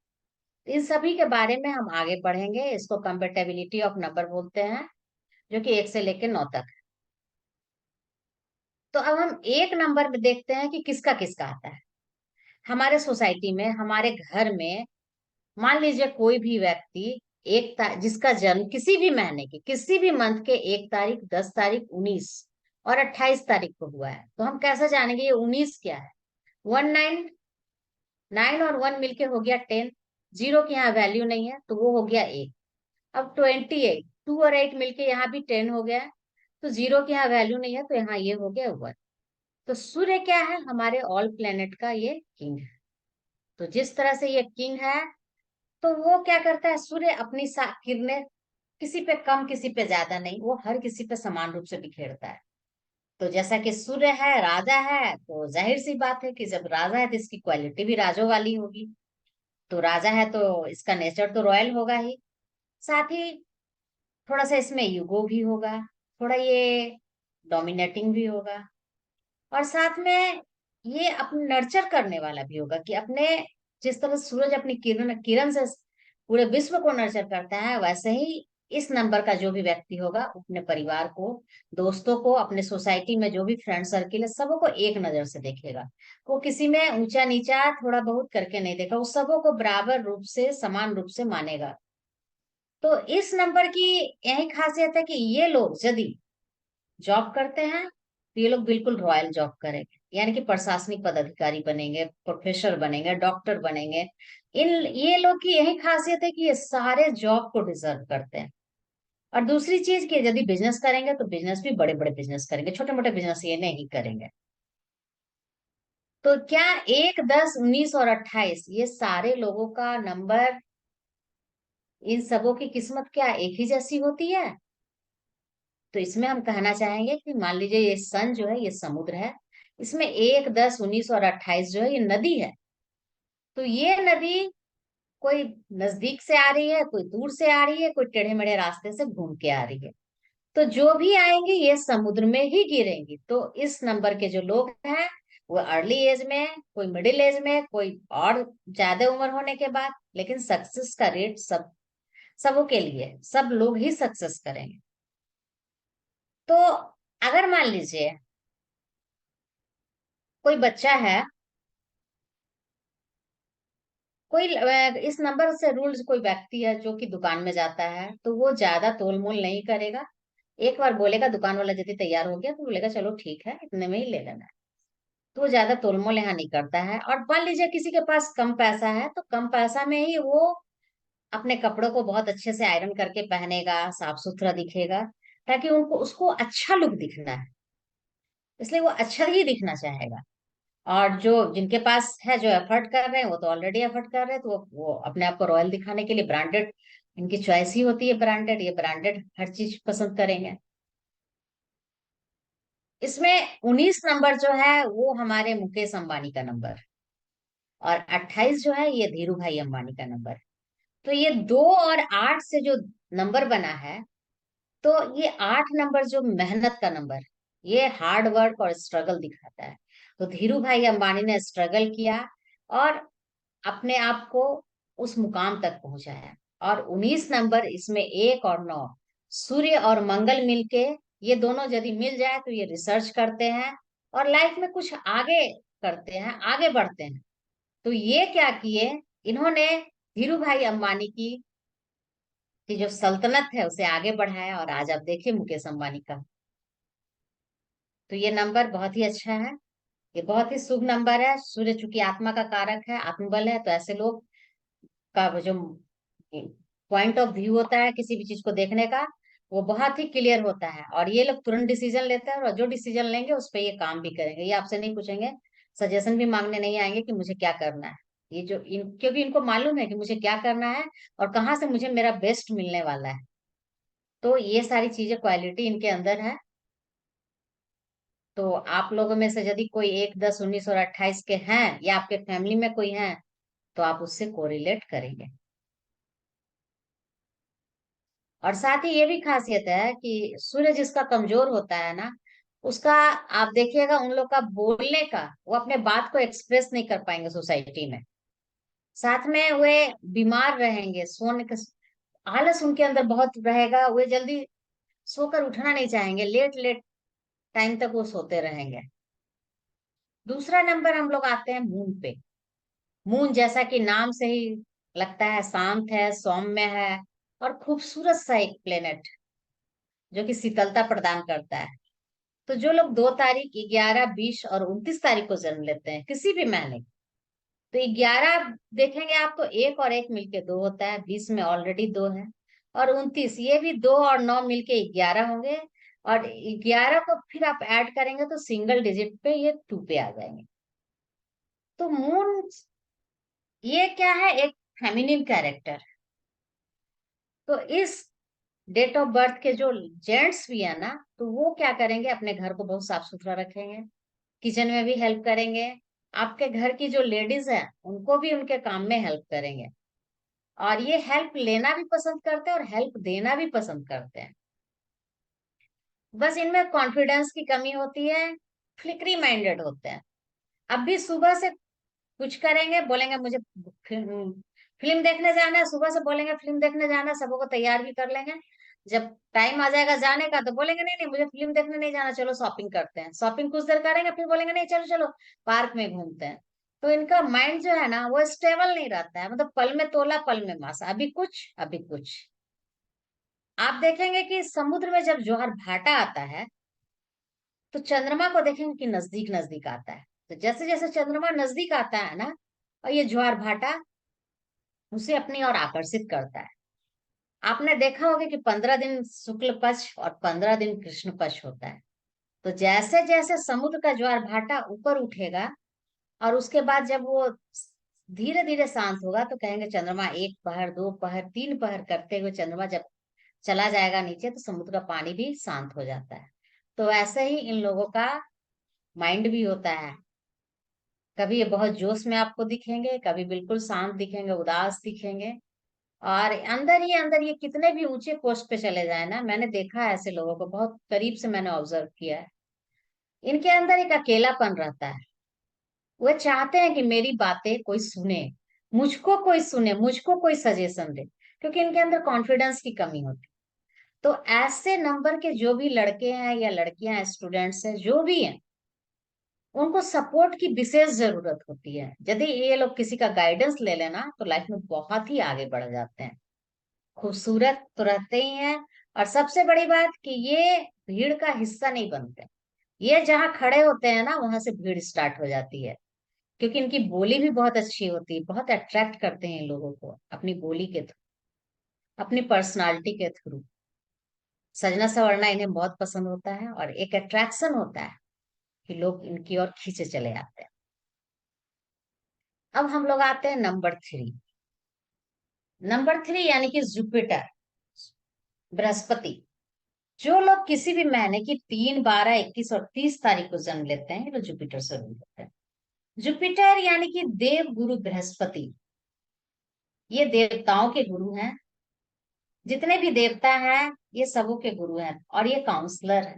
इन सभी के बारे में हम आगे पढ़ेंगे। इसको कंपेटेबिलिटी ऑफ नंबर बोलते हैं, जो कि 1 से लेके 9 तक है। तो अब हम 1 नंबर में देखते हैं कि किसका किसका आता है। हमारे सोसाइटी में, हमारे घर में, मान लीजिए कोई भी व्यक्ति जिसका जन्म किसी भी महीने के, किसी भी मंथ के 1 तारीख, 10 तारीख, 19 और 28 तारीख को हुआ है, तो हम कैसे जानेंगे ये 19 क्या है। 19, 9 और 1 मिलके हो गया 10, जीरो की यहाँ वैल्यू नहीं है तो वो हो गया 1। अब 28, 2 और 8 मिलके यहाँ भी 10 हो गया है, तो जीरो की यहाँ वैल्यू नहीं है तो यहाँ ये हो गया 1। तो सूर्य क्या है, हमारे ऑल प्लेनेट का ये किंग है। तो जिस तरह से ये किंग है, तो वो क्या करता है, सूर्य अपनी किरणें किसी पे कम किसी पे ज्यादा नहीं, वो हर किसी पे समान रूप से बिखेरता है। तो जैसा कि सूर्य है, राजा है, तो जाहिर सी बात है कि जब राजा है तो इसकी क्वालिटी भी राजों वाली होगी। तो राजा है तो इसका नेचर तो रॉयल होगा ही, साथ ही थोड़ा सा इसमें यूगो भी होगा, थोड़ा ये डोमिनेटिंग भी होगा, और साथ में ये अपने नर्चर करने वाला भी होगा कि अपने, जिस तरह सूरज अपनी किरण किरण से पूरे विश्व को नर्चर करता है, वैसे ही इस नंबर का जो भी व्यक्ति होगा अपने परिवार को, दोस्तों को, अपने सोसाइटी में जो भी फ्रेंड सर्किल है, सबों को एक नजर से देखेगा। वो किसी में ऊंचा नीचा थोड़ा बहुत करके नहीं देखा, वो सबों को बराबर रूप से, समान रूप से मानेगा। तो इस नंबर की यही खासियत है कि ये लोग यदि जॉब करते हैं तो ये लोग बिल्कुल रॉयल जॉब करेंगे, यानी कि प्रशासनिक पदाधिकारी बनेंगे, प्रोफेसर बनेंगे, डॉक्टर बनेंगे। इन ये लोग की यही खासियत है कि ये सारे जॉब को डिजर्व करते हैं। और दूसरी चीज कि यदि बिजनेस करेंगे तो बिजनेस भी बड़े बड़े बिजनेस करेंगे, छोटे मोटे बिजनेस ये नहीं करेंगे। तो क्या 1, 10, 19 और 28 ये सारे लोगों का नंबर, इन सबों की किस्मत क्या एक ही जैसी होती है? तो इसमें हम कहना चाहेंगे कि मान लीजिए ये सन जो है ये समुद्र है, इसमें 1, 10, 19 और 28 जो है ये नदी है। तो ये नदी कोई नजदीक से आ रही है, कोई दूर से आ रही है, कोई टेढ़े मेढ़े रास्ते से घूम के आ रही है, तो जो भी आएंगे ये समुद्र में ही गिरेंगी। तो इस नंबर के जो लोग हैं वो अर्ली एज में, कोई मिडिल एज में, कोई और ज्यादा उम्र होने के बाद, लेकिन सक्सेस का रेट सबों के लिए, सब लोग ही सक्सेस करेंगे। तो अगर मान लीजिए कोई बच्चा है, कोई इस नंबर से रूल्स, कोई व्यक्ति है जो कि दुकान में जाता है, तो वो ज्यादा तोल मोल नहीं करेगा। एक बार बोलेगा, दुकान वाला यदि तैयार हो गया तो बोलेगा चलो ठीक है, इतने में ही ले लेना है। तो वो ज्यादा तोल मोल यहाँ नहीं करता है। और मान लीजिए किसी के पास कम पैसा है, तो कम पैसा में ही वो अपने कपड़ों को बहुत अच्छे से आयरन करके पहनेगा, साफ सुथरा दिखेगा, ताकि उनको उसको अच्छा लुक दिखना है, इसलिए वो अच्छा ही दिखना चाहेगा। और जो जिनके पास है, जो एफर्ट कर रहे हैं, वो तो ऑलरेडी एफर्ट कर रहे हैं, तो वो अपने आप को रॉयल दिखाने के लिए ब्रांडेड, इनकी चॉइस ही होती है ब्रांडेड, ये ब्रांडेड हर चीज पसंद करेंगे। इसमें 19 नंबर जो है वो हमारे मुकेश अंबानी का नंबर, और 28 जो है ये धीरू भाई अंबानी का नंबर। तो ये 2 और 8 से जो नंबर बना है, तो ये 8 नंबर जो मेहनत का नंबर, ये हार्ड वर्क और स्ट्रगल दिखाता है। तो धीरू भाई अंबानी ने स्ट्रगल किया और अपने आप को उस मुकाम तक पहुंचाया। और 19 नंबर इसमें 1 और 9, सूर्य और मंगल मिलके, ये दोनों यदि मिल जाए तो ये रिसर्च करते हैं और लाइफ में कुछ आगे करते हैं, आगे बढ़ते हैं। तो ये क्या किए इन्होंने, धीरू भाई अंबानी की जो सल्तनत है उसे आगे बढ़ाया, और आज आप देखिए मुकेश अंबानी का। तो ये नंबर बहुत ही अच्छा है, ये बहुत ही शुभ नंबर है। सूर्य चूंकि आत्मा का कारक है, आत्मबल है, तो ऐसे लोग का जो पॉइंट ऑफ व्यू होता है किसी भी चीज को देखने का, वो बहुत ही क्लियर होता है, और ये लोग तुरंत डिसीजन लेते हैं, और जो डिसीजन लेंगे उस पर ये काम भी करेंगे। ये आपसे नहीं पूछेंगे, सजेशन भी मांगने नहीं आएंगे कि मुझे क्या करना है। ये जो क्योंकि इनको मालूम है कि मुझे क्या करना है और कहाँ से मुझे मेरा बेस्ट मिलने वाला है। तो ये सारी चीजें, क्वालिटी इनके अंदर है। तो आप लोगों में से यदि कोई 1, 10, 19 और 28 के हैं, या आपके फैमिली में कोई है, तो आप उससे कोरिलेट करेंगे। और साथ ही ये भी खासियत है कि सूर्य जिसका कमजोर होता है ना, उसका आप देखिएगा उन लोग का बोलने का, वो अपने बात को एक्सप्रेस नहीं कर पाएंगे सोसाइटी में। साथ में वे बीमार रहेंगे, सोने का आलस उनके अंदर बहुत रहेगा, वे जल्दी सोकर उठना नहीं चाहेंगे, लेट लेट टाइम तक वो सोते रहेंगे। दूसरा नंबर हम लोग आते हैं मून पे। मून जैसा कि नाम से ही लगता है, शांत है, सौम्य है, और खूबसूरत सा एक प्लेनेट जो कि शीतलता प्रदान करता है। तो जो लोग 2 तारीख, 11, 20 और 29 तारीख को जन्म लेते हैं किसी भी महीने, तो 11 देखेंगे आप तो 1 और 1 मिलके 2 होता है, 20 में ऑलरेडी 2 है, और 29 ये भी 2 और 9 मिलके 11 होंगे, और 11 को फिर आप ऐड करेंगे तो सिंगल डिजिट पे ये 2 पे आ जाएंगे। तो मून ये क्या है, एक फेमिनिन कैरेक्टर। तो इस डेट ऑफ बर्थ के जो जेंट्स भी है ना, तो वो क्या करेंगे, अपने घर को बहुत साफ सुथरा रखेंगे, किचन में भी हेल्प करेंगे, आपके घर की जो लेडीज है उनको भी उनके काम में हेल्प करेंगे, और ये हेल्प लेना भी पसंद करते हैं और हेल्प देना भी पसंद करते हैं। बस इनमें कॉन्फिडेंस की कमी होती है, फ्लिकरी माइंडेड होते हैं। अब भी सुबह से कुछ करेंगे, बोलेंगे मुझे फिल्म फिल्म देखने जाना है, सुबह से बोलेंगे फिल्म देखने जाना है, सबको तैयार भी कर लेंगे। जब टाइम आ जाएगा जाने का तो बोलेंगे नहीं नहीं मुझे फिल्म देखने नहीं जाना, चलो शॉपिंग करते हैं। शॉपिंग कुछ देर करेंगे, फिर बोलेंगे नहीं चलो चलो पार्क में घूमते हैं। तो इनका माइंड जो है ना वो स्टेबल नहीं रहता है, मतलब पल में तोला पल में मासा, अभी कुछ अभी कुछ। आप देखेंगे कि समुद्र में जब ज्वार भाटा आता है, तो चंद्रमा को देखेंगे कि नजदीक नजदीक आता है। तो जैसे जैसे चंद्रमा नजदीक आता है ना, और ये ज्वार भाटा उसे अपनी ओर आकर्षित करता है। आपने देखा होगा कि 15 दिन शुक्ल पक्ष और 15 दिन कृष्ण पक्ष होता है। तो जैसे जैसे समुद्र का ज्वार भाटा ऊपर उठेगा, और उसके बाद जब वो धीरे धीरे शांत होगा, तो कहेंगे चंद्रमा 1 पहर, 2 पहर, 3 पहर करते हुए चंद्रमा जब चला जाएगा नीचे, तो समुद्र का पानी भी शांत हो जाता है। तो ऐसे ही इन लोगों का माइंड भी होता है, कभी ये बहुत जोश में आपको दिखेंगे, कभी बिल्कुल शांत दिखेंगे, उदास दिखेंगे। और अंदर ये कितने भी ऊंचे पोस्ट पे चले जाए ना, मैंने देखा है ऐसे लोगों को, बहुत करीब से मैंने ऑब्जर्व किया है, इनके अंदर एक अकेलापन रहता है। वो चाहते हैं कि मेरी बातें कोई सुने, मुझको कोई सुने, मुझको कोई सजेशन दे, क्योंकि इनके अंदर कॉन्फिडेंस की कमी होती है। तो ऐसे नंबर के जो भी लड़के हैं या लड़कियां हैं, स्टूडेंट्स हैं, जो भी हैं, उनको सपोर्ट की विशेष जरूरत होती है। यदि ये लोग किसी का गाइडेंस ले लेना तो लाइफ में बहुत ही आगे बढ़ जाते हैं। खूबसूरत तो रहते ही हैं, और सबसे बड़ी बात कि ये भीड़ का हिस्सा नहीं बनते। ये जहाँ खड़े होते हैं ना, वहां से भीड़ स्टार्ट हो जाती है, क्योंकि इनकी बोली भी बहुत अच्छी होती है, बहुत अट्रैक्ट करते हैं इन लोगों को अपनी बोली के थ्रू, अपनी पर्सनालिटी के थ्रू। सजना संवरना इन्हें बहुत पसंद होता है, और एक अट्रैक्शन होता है कि लोग इनकी ओर खींचे चले आते हैं। अब हम लोग आते हैं नंबर 3। नंबर 3 यानी कि जुपिटर, बृहस्पति। जो लोग किसी भी महीने की 3, 12, 21 और 30 तारीख को जन्म लेते हैं, ये लोग जुपिटर से रूल होते हैं। जुपिटर यानी कि देव गुरु बृहस्पति, ये देवताओं के गुरु हैं। जितने भी देवता हैं ये सबों के गुरु हैं, और ये काउंसलर है।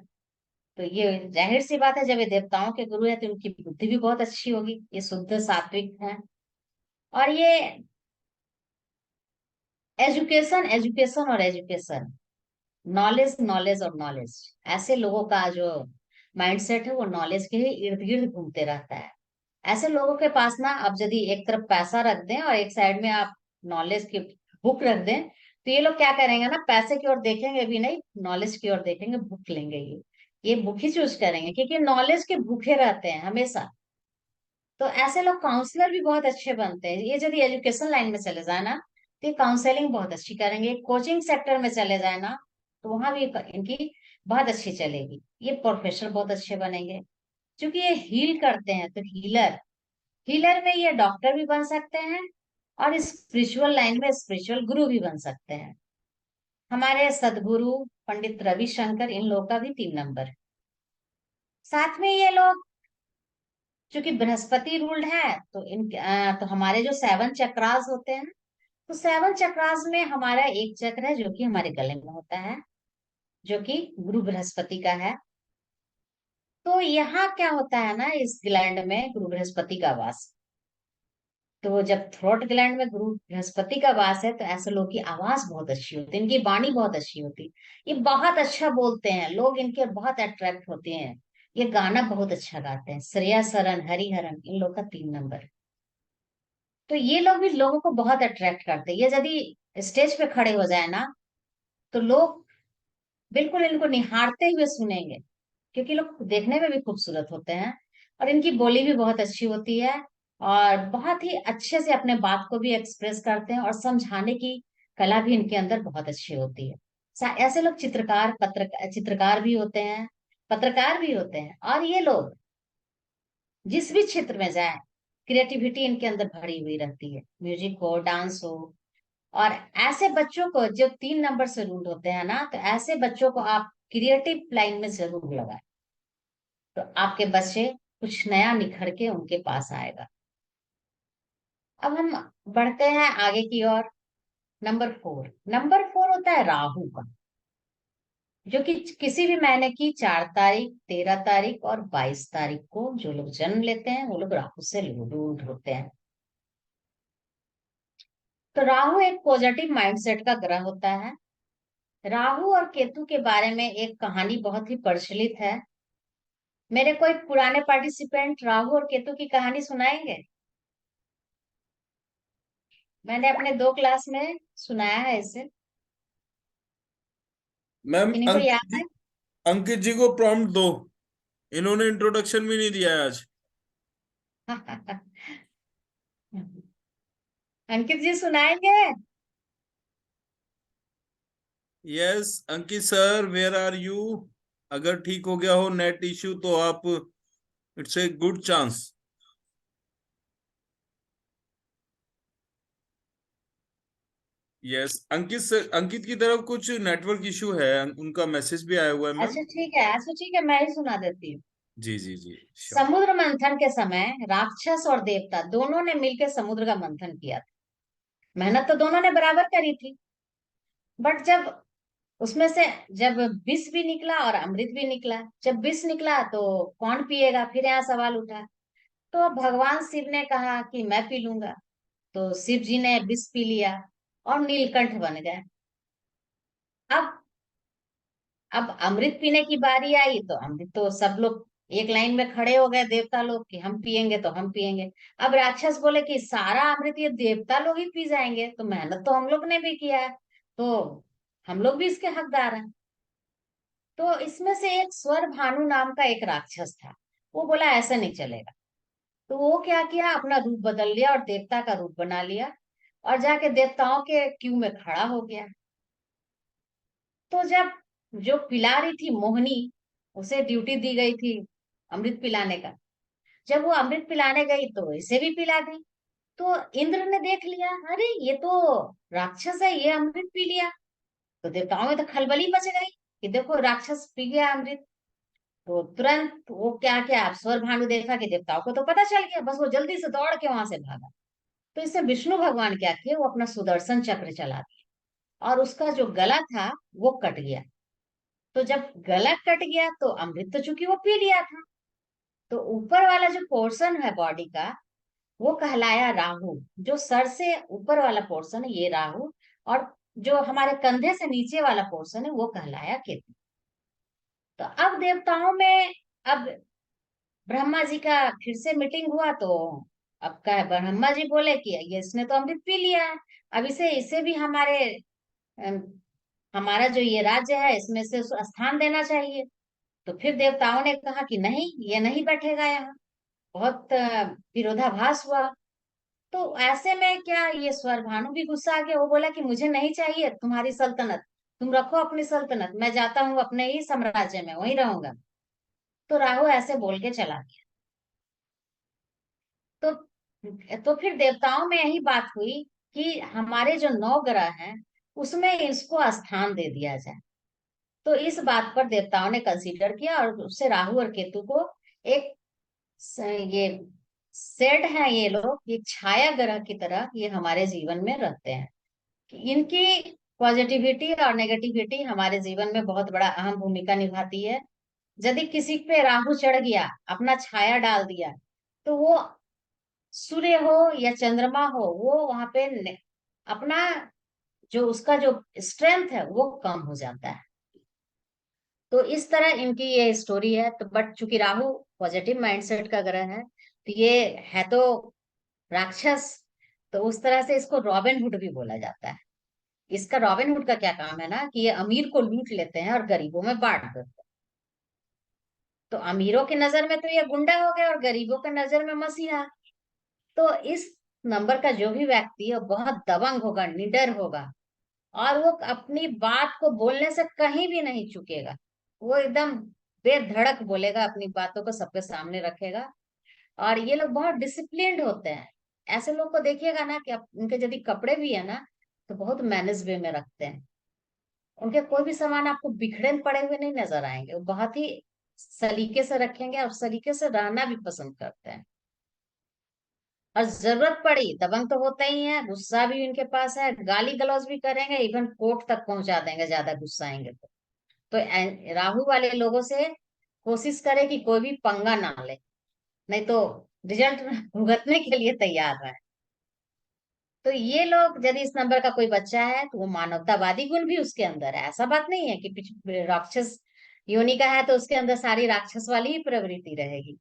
तो ये जाहिर सी बात है, जब ये देवताओं के गुरु है तो उनकी बुद्धि भी बहुत अच्छी होगी। ये शुद्ध सात्विक है। और ये एजुकेशन एजुकेशन और एजुकेशन, नॉलेज नॉलेज और नॉलेज, ऐसे लोगों का जो माइंडसेट है वो नॉलेज के ही इर्द गिर्द घूमते रहता है। ऐसे लोगों के पास ना, आप यदि एक तरफ पैसा रख दें और एक साइड में आप नॉलेज की बुक रख दें, तो ये लोग क्या करेंगे ना, पैसे की ओर देखेंगे भी नहीं, नॉलेज की ओर देखेंगे, बुक लेंगे। ये बुक ही चूज करेंगे, क्योंकि नॉलेज के भूखे रहते हैं हमेशा। तो ऐसे लोग काउंसलर भी बहुत अच्छे बनते हैं। ये यदि एजुकेशन लाइन में चले जाए ना, तो ये काउंसलिंग बहुत अच्छी करेंगे। कोचिंग सेक्टर में चले जाए ना, तो वहां भी इनकी बहुत अच्छी चलेगी। ये प्रोफेसर बहुत अच्छे बनेंगे, क्योंकि ये हील करते हैं। तो हीलर हीलर में ये डॉक्टर भी बन सकते हैं, और स्पिरिचुअल लाइन में स्पिरिचुअल गुरु भी बन सकते हैं। हमारे सदगुरु पंडित रविशंकर, इन लोगों का भी 3 नंबर है। साथ में ये लोग, क्योंकि बृहस्पति रूल्ड है, तो तो हमारे जो 7 चक्रास होते हैं, तो 7 चक्रास में हमारा एक चक्र है जो कि हमारे गले में होता है, जो कि गुरु बृहस्पति का है। तो यहाँ क्या होता है ना, इस ग्लैंड में गुरु बृहस्पति का वास। तो जब थ्रोट ग्लैंड में गुरु बृहस्पति का वास है, तो ऐसे लोग की आवाज बहुत अच्छी होती है, इनकी वाणी बहुत अच्छी होती है। ये बहुत अच्छा बोलते हैं, लोग इनके बहुत अट्रैक्ट होते हैं। ये गाना बहुत अच्छा गाते हैं। श्रेया सरन, हरिहरन, इन लोग का 3 नंबर। तो ये लोग भी लोगों को बहुत अट्रैक्ट करते हैं। ये यदि स्टेज पे खड़े हो जाए ना, तो लोग बिल्कुल इनको निहारते हुए सुनेंगे, क्योंकि लोग देखने में भी खूबसूरत होते हैं, और इनकी बोली भी बहुत अच्छी होती है, और बहुत ही अच्छे से अपने बात को भी एक्सप्रेस करते हैं, और समझाने की कला भी इनके अंदर बहुत अच्छी होती है। ऐसे लोग चित्रकार भी होते हैं, पत्रकार भी होते हैं। और ये लोग जिस भी क्षेत्र में जाए, क्रिएटिविटी इनके अंदर भरी हुई रहती है, म्यूजिक हो, डांस हो। और ऐसे बच्चों को जो 3 नंबर से रूल होते हैं ना, तो ऐसे बच्चों को आप क्रिएटिव लाइन में जरूर लगाएं, तो आपके बच्चे कुछ नया निखर के उनके पास आएगा। अब हम बढ़ते हैं आगे की ओर। नंबर 4 होता है राहु का, जो कि किसी भी महीने की 4 तारीख, 13 तारीख और 22 तारीख को जो लोग जन्म लेते हैं, वो लोग राहु से रूल्ड होते हैं। तो राहु एक पॉजिटिव माइंडसेट का ग्रह होता है। राहु और केतु के बारे में एक कहानी बहुत ही प्रचलित है। मेरे कोई पुराने पार्टिसिपेंट राहु और केतु की कहानी सुनाएंगे? मैंने अपने 2 क्लास में सुनाया है इसे। मैम किन्हीं को याद है? अंकित जी को प्रॉम्प्ट दो, इन्होंने इंट्रोडक्शन भी नहीं दिया है आज। अंकित जी सुनाएंगे? Yes Ankit sir, where are you? अगर ठीक हो गया हो नेट इश्यू तो आप, it's a good chance. Yes Ankit sir, Ankit की तरफ कुछ नेटवर्क इश्यू है, उनका मैसेज भी आया हुआ है मैम। अच्छा ठीक है, मैं ही सुना देती हूँ। जी जी जी श्योर। समुद्र मंथन के समय राक्षस और देवता दोनों ने मिलकर समुद्र का मंथन किया था। मेहनत तो दोनों ने बराबर करी थी, बट जब उसमें से जब विष भी निकला और अमृत भी निकला, जब विष निकला तो कौन पिएगा? फिर यहाँ सवाल उठा। तो भगवान शिव ने कहा कि मैं पी लूंगा। तो शिव जी ने विष पी लिया और नीलकंठ बन गए। अब अब अमृत पीने की बारी आई, तो अमृत तो सब लोग एक लाइन में खड़े हो गए, देवता लोग, कि हम पिएंगे तो हम पिएंगे। अब राक्षस बोले कि सारा अमृत ये देवता लोग ही पी जाएंगे, तो मेहनत तो हम लोग ने भी किया है, तो हम लोग भी इसके हकदार हैं। तो इसमें से एक स्वर भानु नाम का एक राक्षस था। वो बोला ऐसा नहीं चलेगा। तो वो क्या किया, अपना रूप बदल लिया और देवता का रूप बना लिया, और जाके देवताओं के क्यू में खड़ा हो गया। तो जब जो पिला रही थी मोहिनी, उसे ड्यूटी दी गई थी अमृत पिलाने का। जब वो अमृत पिलाने गई तो इसे भी पिला दी। तो इंद्र ने देख लिया, अरे ये तो राक्षस है, ये अमृत पी लिया। तो देवताओं में तो खलबली मच गई। कि देखो राक्षस पी गया अमृत। तो तुरंत वो क्या क्या स्वर भानु देखा कि देवताओं को तो पता चल गया, बस वो जल्दी से दौड़ के वहां से भागा। तो इससे विष्णु भगवान क्या किए, वो अपना सुदर्शन चक्र चला दिया और उसका जो गला था वो कट गया। तो जब गला कट गया तो अमृत तो चूंकि वो पी लिया था, तो ऊपर वाला जो पोर्शन है बॉडी का वो कहलाया राहु। जो सर से ऊपर वाला पोर्शन है ये राहु, और जो हमारे कंधे से नीचे वाला पोर्शन है वो कहलाया केतु। तो अब देवताओं में, अब ब्रह्मा जी का फिर से मीटिंग हुआ, तो अब क्या ब्रह्मा जी बोले कि ये इसने तो अमृत पी लिया है, अब इसे इसे भी अम, हमारा जो ये राज्य है इसमें से स्थान देना चाहिए। तो फिर देवताओं ने कहा कि नहीं, ये नहीं बैठेगा यहाँ। बहुत विरोधाभास हुआ। तो ऐसे में क्या, ये स्वर भानु भी गुस्सा आ गया, वो बोला कि मुझे नहीं चाहिए तुम्हारी सल्तनत, तुम रखो अपनी सल्तनत, मैं जाता हूँ अपने ही साम्राज्य में, वहीं रहूंगा। तो राहु ऐसे बोल के चला गया। तो फिर देवताओं में यही बात हुई कि हमारे जो 9 ग्रह हैं उसमें इसको स्थान दे दिया जाए। तो इस बात पर देवताओं ने कंसीडर किया और उससे राहु और केतु को एक ये सेट है, ये लोग ये छाया ग्रह की तरह ये हमारे जीवन में रहते हैं। इनकी पॉजिटिविटी और नेगेटिविटी हमारे जीवन में बहुत बड़ा अहम भूमिका निभाती है। यदि किसी पे राहु चढ़ गया, अपना छाया डाल दिया, तो वो सूर्य हो या चंद्रमा हो, वो वहां पे अपना जो उसका जो स्ट्रेंथ है वो कम हो जाता है। तो इस तरह इनकी ये स्टोरी है। तो बट चूंकि राहु पॉजिटिव माइंडसेट का ग्रह है, तो ये है तो राक्षस, तो उस तरह से इसको रॉबिन हुड भी बोला जाता है। इसका रॉबिन हुड का क्या काम है ना, कि ये अमीर को लूट लेते हैं और गरीबों में बांट देते हैं। तो अमीरों की नजर में तो ये गुंडा हो गया और गरीबों की नजर में मसीहा। तो इस नंबर का जो भी व्यक्ति है वो बहुत दबंग होगा, निडर होगा, और वो अपनी बात को बोलने से कहीं भी नहीं चुकेगा। वो एकदम बेधड़क बोलेगा, अपनी बातों को सबके सामने रखेगा। और ये लोग बहुत डिसिप्लिन्ड होते हैं। ऐसे लोग को देखिएगा ना कि उनके यदि कपड़े भी है ना तो बहुत मैनेज वे में रखते हैं। उनके कोई भी सामान आपको बिखरे पड़े हुए नहीं नजर आएंगे, वो बहुत ही सलीके से रखेंगे और सलीके से रहना भी पसंद करते हैं। और जरूरत पड़ी दबंग तो होता ही है, गुस्सा भी इनके पास है, गाली गलौज भी करेंगे, इवन कोर्ट तक पहुंचा देंगे ज्यादा गुस्साएंगे तो राहु वाले लोगों से कोशिश करे कि कोई भी पंगा ना ले, नहीं तो रिजल्ट भुगतने के लिए तैयार रहे। तो ये लोग, यदि इस नंबर का कोई बच्चा है तो वो मानवतावादी गुण भी उसके अंदर है। ऐसा बात नहीं है कि राक्षस योनि का है तो उसके अंदर सारी राक्षस वाली ही प्रवृत्ति रहेगी।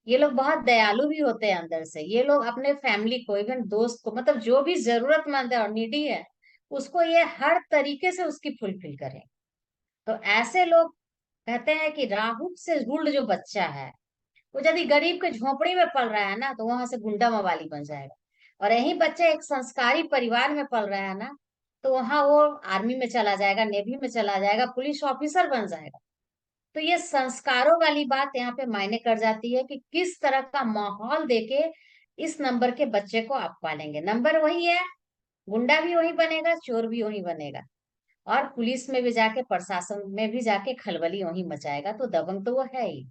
ये लोग बहुत दयालु भी होते हैं अंदर से। ये लोग अपने फैमिली को, इवन दोस्त को, मतलब जो भी जरूरतमंद है और नीडी है उसको ये हर तरीके से उसकी फुलफिल करें। तो ऐसे लोग कहते हैं कि राहु से रूल्ड जो बच्चा है वो यदि गरीब के झोपड़ी में पल रहा है ना तो वहां से गुंडा मवाली बन जाएगा। और यही बच्चा एक संस्कारी परिवार में पल रहा है ना तो वहां वो आर्मी में चला जाएगा, नेवी में चला जाएगा, पुलिस ऑफिसर बन जाएगा। तो ये संस्कारों वाली बात यहाँ पे मायने कर जाती है कि किस तरह का माहौल देके इस नंबर के बच्चे को आप पालेंगे। नंबर वही है, गुंडा भी वही बनेगा, चोर भी वही बनेगा, और पुलिस में भी जाके, प्रशासन में भी जाके खलबली वही मचाएगा। तो दबंग तो वो है ही।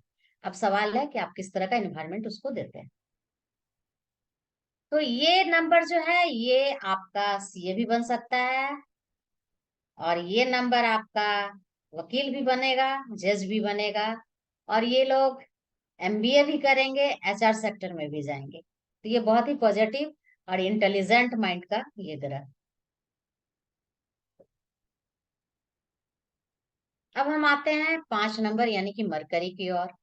अब सवाल है कि आप किस तरह का इन्वायरमेंट उसको देते हैं। तो ये नंबर जो है ये आपका सीए भी बन सकता है, और ये नंबर आपका वकील भी बनेगा, जज भी बनेगा, और ये लोग एमबीए भी करेंगे, एचआर सेक्टर में भी जाएंगे। तो ये बहुत ही पॉजिटिव और इंटेलिजेंट माइंड का ये ग्रह। अब हम आते हैं 5 नंबर यानी कि मरकरी की ओर।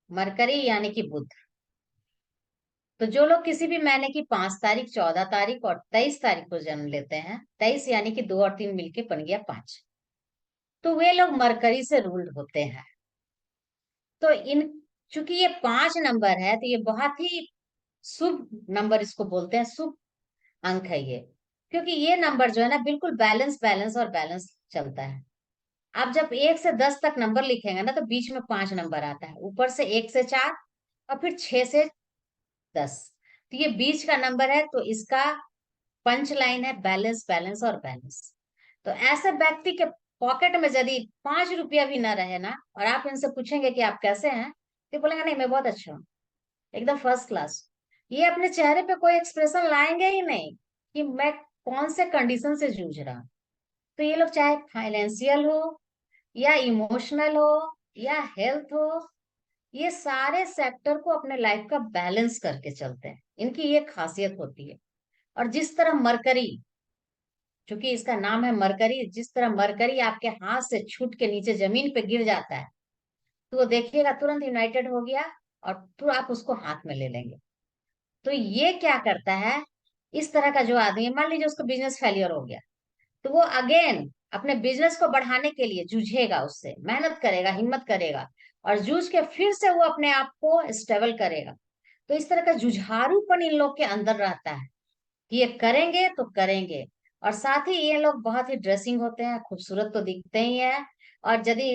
मरकरी यानी कि बुध। तो जो लोग किसी भी महीने की 5 तारीख, 14 तारीख और 23 तारीख को जन्म लेते हैं, 23 यानी कि 2 और 3 मिलके बन गया 5, तो वे लोग मरकरी से रूल्ड होते हैं। तो इन चूंकि ये 5 नंबर है तो ये बहुत ही शुभ नंबर इसको बोलते हैं, शुभ अंक है ये। क्योंकि ये नंबर जो है ना बिल्कुल बैलेंस बैलेंस और बैलेंस चलता है। आप जब 1 से 10 तक नंबर लिखेंगे ना तो बीच में 5 नंबर आता है, ऊपर से 1 से 4 और फिर 6 से 10। तो ये बीच का नंबर है, तो इसका पंच लाइन है बैलेंस बैलेंस और बैलेंस। तो ऐसे व्यक्ति के पॉकेट में यदि 5 रुपया भी ना रहे ना, और आप इनसे पूछेंगे कि आप कैसे हैं, तो बोलेंगे नहीं मैं बहुत अच्छा हूँ, एकदम फर्स्ट क्लास। ये अपने चेहरे पे कोई एक्सप्रेशन लाएंगे ही नहीं कि मैं कौन से कंडीशन से जूझ रहा हूँ। तो ये लोग चाहे फाइनेंशियल हो या इमोशनल हो या हेल्थ हो, ये सारे सेक्टर को अपने लाइफ का बैलेंस करके चलते हैं, इनकी ये खासियत होती है। और जिस तरह मरकरी, क्योंकि इसका नाम है मरकरी, जिस तरह मरकरी आपके हाथ से छूट के नीचे जमीन पे गिर जाता है, तो वो देखिएगा तुरंत यूनाइटेड हो गया, और फिर आप उसको हाथ में ले लेंगे। तो ये क्या करता है, इस तरह का जो आदमी है, मान लीजिए उसको बिजनेस फेलियर हो गया, तो वो अगेन अपने बिजनेस को बढ़ाने के लिए जूझेगा, उससे मेहनत करेगा, हिम्मत करेगा, और जूझ के फिर से वो अपने आप को स्टेबल करेगा। तो इस तरह का जुझारूपन इन लोग के अंदर रहता है कि ये करेंगे तो करेंगे। और साथ ही ये लोग बहुत ही ड्रेसिंग होते हैं, खूबसूरत तो दिखते ही हैं। और यदि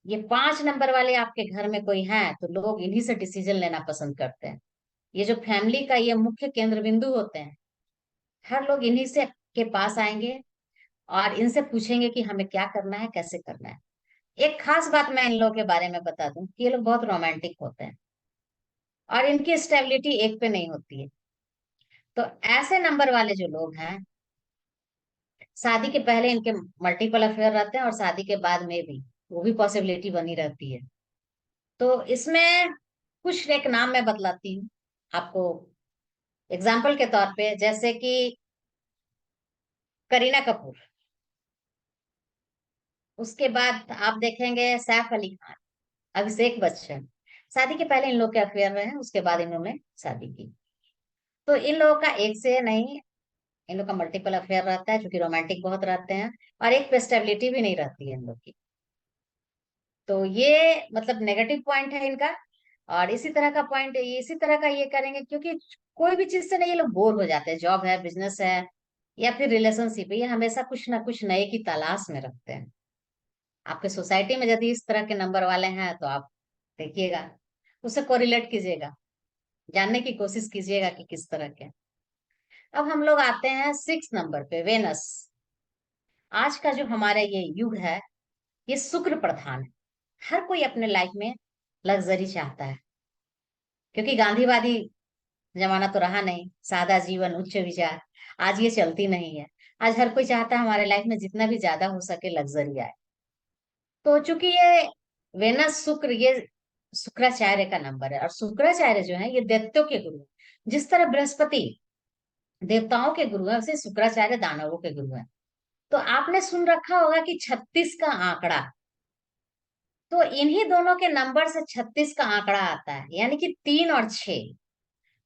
ये 5 नंबर वाले आपके घर में कोई हैं, तो लोग इन्हीं से डिसीजन लेना पसंद करते हैं। ये जो फैमिली का ये मुख्य केंद्र बिंदु होते हैं, हर लोग इन्हीं से के पास आएंगे और इनसे पूछेंगे कि हमें क्या करना है, कैसे करना है। एक खास बात मैं इन लोगों के बारे में बता दूं कि ये लोग बहुत रोमांटिक होते हैं, और इनकी स्टेबिलिटी एक पे नहीं होती है। तो ऐसे नंबर वाले जो लोग हैं, शादी के पहले इनके मल्टीपल अफेयर रहते हैं, और शादी के बाद में भी वो भी पॉसिबिलिटी बनी रहती है। तो इसमें कुछ एक नाम मैं बतलाती हूँ आपको एग्जाम्पल के तौर पे, जैसे कि करीना कपूर, उसके बाद आप देखेंगे सैफ अली खान, अभिषेक बच्चन। शादी के पहले इन लोग के अफेयर रहे हैं, उसके बाद इन्होंने शादी की। तो इन लोगों का एक से नहीं, इन लोग का मल्टीपल अफेयर रहता है, क्योंकि रोमांटिक बहुत रहते हैं, और एक पे स्टेबिलिटी भी नहीं रहती है इन लोग की। तो ये मतलब नेगेटिव पॉइंट है इनका। और इसी तरह का पॉइंट, इसी तरह का ये करेंगे क्योंकि कोई भी चीज से नहीं, ये लोग बोर हो जाते हैं। जॉब है, बिजनेस है, या फिर रिलेशनशिप है, ये हमेशा कुछ ना कुछ नए की तलाश में रखते हैं। आपके सोसाइटी में यदि इस तरह के नंबर वाले हैं, तो आप देखिएगा, उससे कोरिलेट कीजिएगा, जानने की कोशिश कीजिएगा कि किस तरह के। अब हम लोग आते हैं 6 नंबर पे, वेनस। आज का जो हमारा ये युग है, ये शुक्र प्रधान है। हर कोई अपने लाइफ में लग्जरी चाहता है, क्योंकि गांधीवादी जमाना तो रहा नहीं, सादा जीवन उच्च विचार, आज ये चलती नहीं है। आज हर कोई चाहता है हमारे लाइफ में जितना भी ज्यादा हो सके लग्जरी आए। तो चूंकि ये वेनस शुक्र, ये शुक्राचार्य का नंबर है, और शुक्राचार्य जो है ये दैत्यों के गुरु हैं। जिस तरह बृहस्पति देवताओं के गुरु है, उसे शुक्राचार्य दानवों के गुरु है। तो आपने सुन रखा होगा कि 36 का आंकड़ा, तो इन्हीं दोनों के नंबर से 36 का आंकड़ा आता है, यानी कि 3 और 6।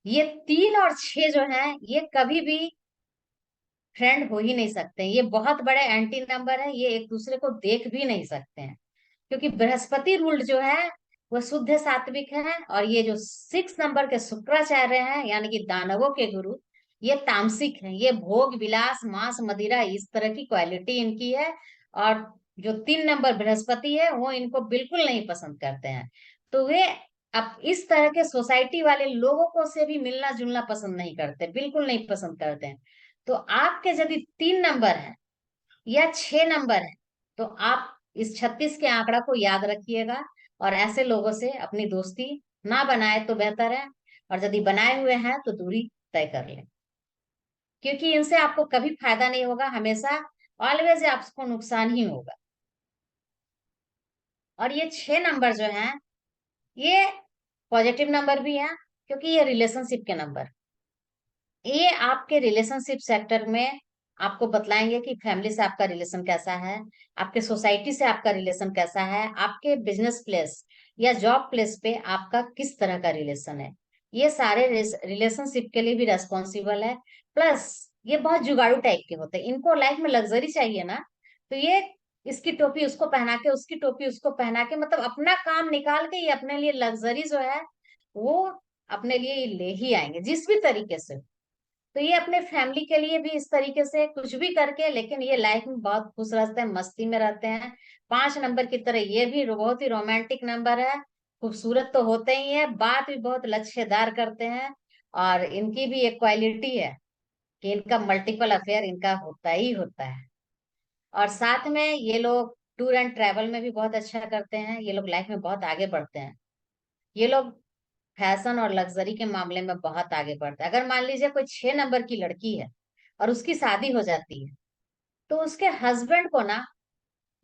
ये 3 और 6 जो है, ये कभी भी फ्रेंड हो ही नहीं सकते। ये बहुत बड़े एंटी नंबर है, ये एक दूसरे को देख भी नहीं सकते हैं, क्योंकि बृहस्पति रूल्ड जो है वो शुद्ध सात्विक है, और ये जो 6 नंबर के शुक्राचार्य हैं, यानी कि दानवों के गुरु, ये तामसिक हैं। ये भोग विलास मांस मदिरा इस तरह की क्वालिटी इनकी है। और जो 3 नंबर बृहस्पति है, वो इनको बिल्कुल नहीं पसंद करते हैं। तो वे अब इस तरह के सोसाइटी वाले लोगों को से भी मिलना जुलना पसंद नहीं करते, बिल्कुल नहीं पसंद करते हैं। तो आपके यदि 3 नंबर है या 6 नंबर है, तो आप इस 36 के आंकड़ा को याद रखिएगा, और ऐसे लोगों से अपनी दोस्ती ना बनाए तो बेहतर है। और यदि बनाए हुए हैं तो दूरी तय कर लें, क्योंकि इनसे आपको कभी फायदा नहीं होगा, हमेशा ऑलवेज आपको नुकसान ही होगा। और ये 6 नंबर जो है, ये पॉजिटिव नंबर भी है, क्योंकि ये रिलेशनशिप के नंबर, ये आपके रिलेशनशिप सेक्टर में आपको बतलाएंगे कि फैमिली से आपका रिलेशन कैसा है, आपके सोसाइटी से आपका रिलेशन कैसा है, आपके बिजनेस प्लेस या जॉब प्लेस पे आपका किस तरह का रिलेशन है। ये सारे रिलेशनशिप के लिए भी रेस्पॉन्सिबल है। प्लस ये बहुत जुगाड़ू टाइप के होते हैं, इनको लाइफ में लग्जरी चाहिए ना, तो ये इसकी टोपी उसको पहना के, उसकी टोपी उसको पहना के, मतलब अपना काम निकाल के ये अपने लिए लग्जरी जो है वो अपने लिए ले ही आएंगे, जिस भी तरीके से। तो ये अपने फैमिली के लिए भी इस तरीके से कुछ भी करके, लेकिन ये लाइफ में बहुत खुश रहते हैं, मस्ती में रहते हैं। 5 नंबर की तरह ये भी बहुत ही रोमांटिक नंबर है, खूबसूरत तो होते ही है, बात भी बहुत लच्छेदार करते हैं। और इनकी भी एक क्वालिटी है कि इनका मल्टीपल अफेयर इनका होता ही होता है। और साथ में ये लोग टूर एंड ट्रैवल में भी बहुत अच्छा करते हैं, ये लोग लाइफ में बहुत आगे बढ़ते हैं। ये लोग फैशन और लग्जरी के मामले में बहुत आगे बढ़ते हैं। अगर मान लीजिए कोई 6 नंबर की लड़की है और उसकी शादी हो जाती है, तो उसके हस्बैंड को ना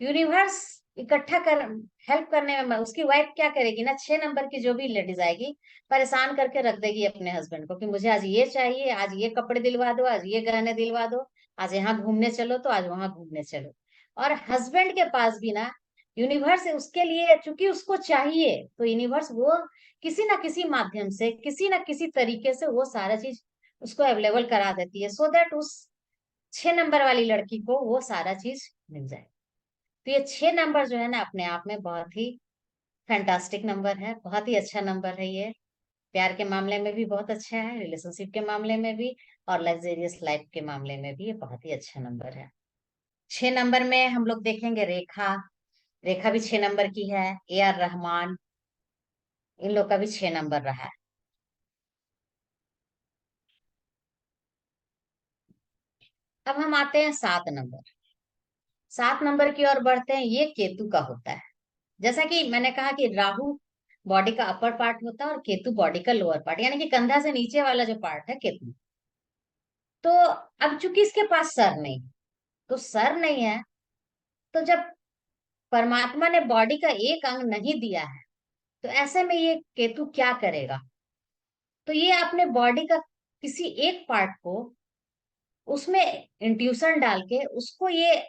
यूनिवर्स इकट्ठा कर हेल्प करने में उसकी वाइफ क्या करेगी ना, 6 नंबर की जो भी लेडीज आएगी परेशान करके रख देगी अपने हस्बैंड को कि मुझे आज ये चाहिए, आज ये कपड़े दिलवा दो, आज ये गहने दिलवा दो, आज यहाँ घूमने चलो तो आज वहां घूमने चलो। और हस्बैंड के पास भी ना यूनिवर्स उसके लिए, चूंकि उसको चाहिए, तो यूनिवर्स वो किसी ना किसी माध्यम से, किसी ना किसी तरीके से वो सारा चीज उसको अवेलेबल करा देती है, सो दैट उस 6 नंबर वाली लड़की को वो सारा चीज मिल जाए। तो ये 6 नंबर जो है ना अपने आप में बहुत ही फैंटास्टिक नंबर है, बहुत ही अच्छा नंबर है ये। प्यार के मामले में भी बहुत अच्छा है, रिलेशनशिप के मामले में भी, और लग्जेरियस लाइफ के मामले में भी ये बहुत ही अच्छा नंबर है। 6 नंबर में हम लोग देखेंगे रेखा। रेखा भी 6 नंबर की है। AR रहमान, इन लोग का भी 6 नंबर रहा है। अब हम आते हैं 7 नंबर। 7 नंबर की ओर बढ़ते हैं, ये केतु का होता है। जैसा कि मैंने कहा कि राहु बॉडी का अपर पार्ट होता है और केतु बॉडी का लोअर पार्ट, यानी कि कंधा से नीचे वाला जो पार्ट है केतु। तो अब चूंकि इसके पास सर नहीं, तो सर नहीं है, तो जब परमात्मा ने बॉडी का एक अंग नहीं दिया है, तो ऐसे में ये केतु क्या करेगा? तो ये अपने बॉडी का किसी एक पार्ट को उसमें इंट्यूशन डाल के उसको ये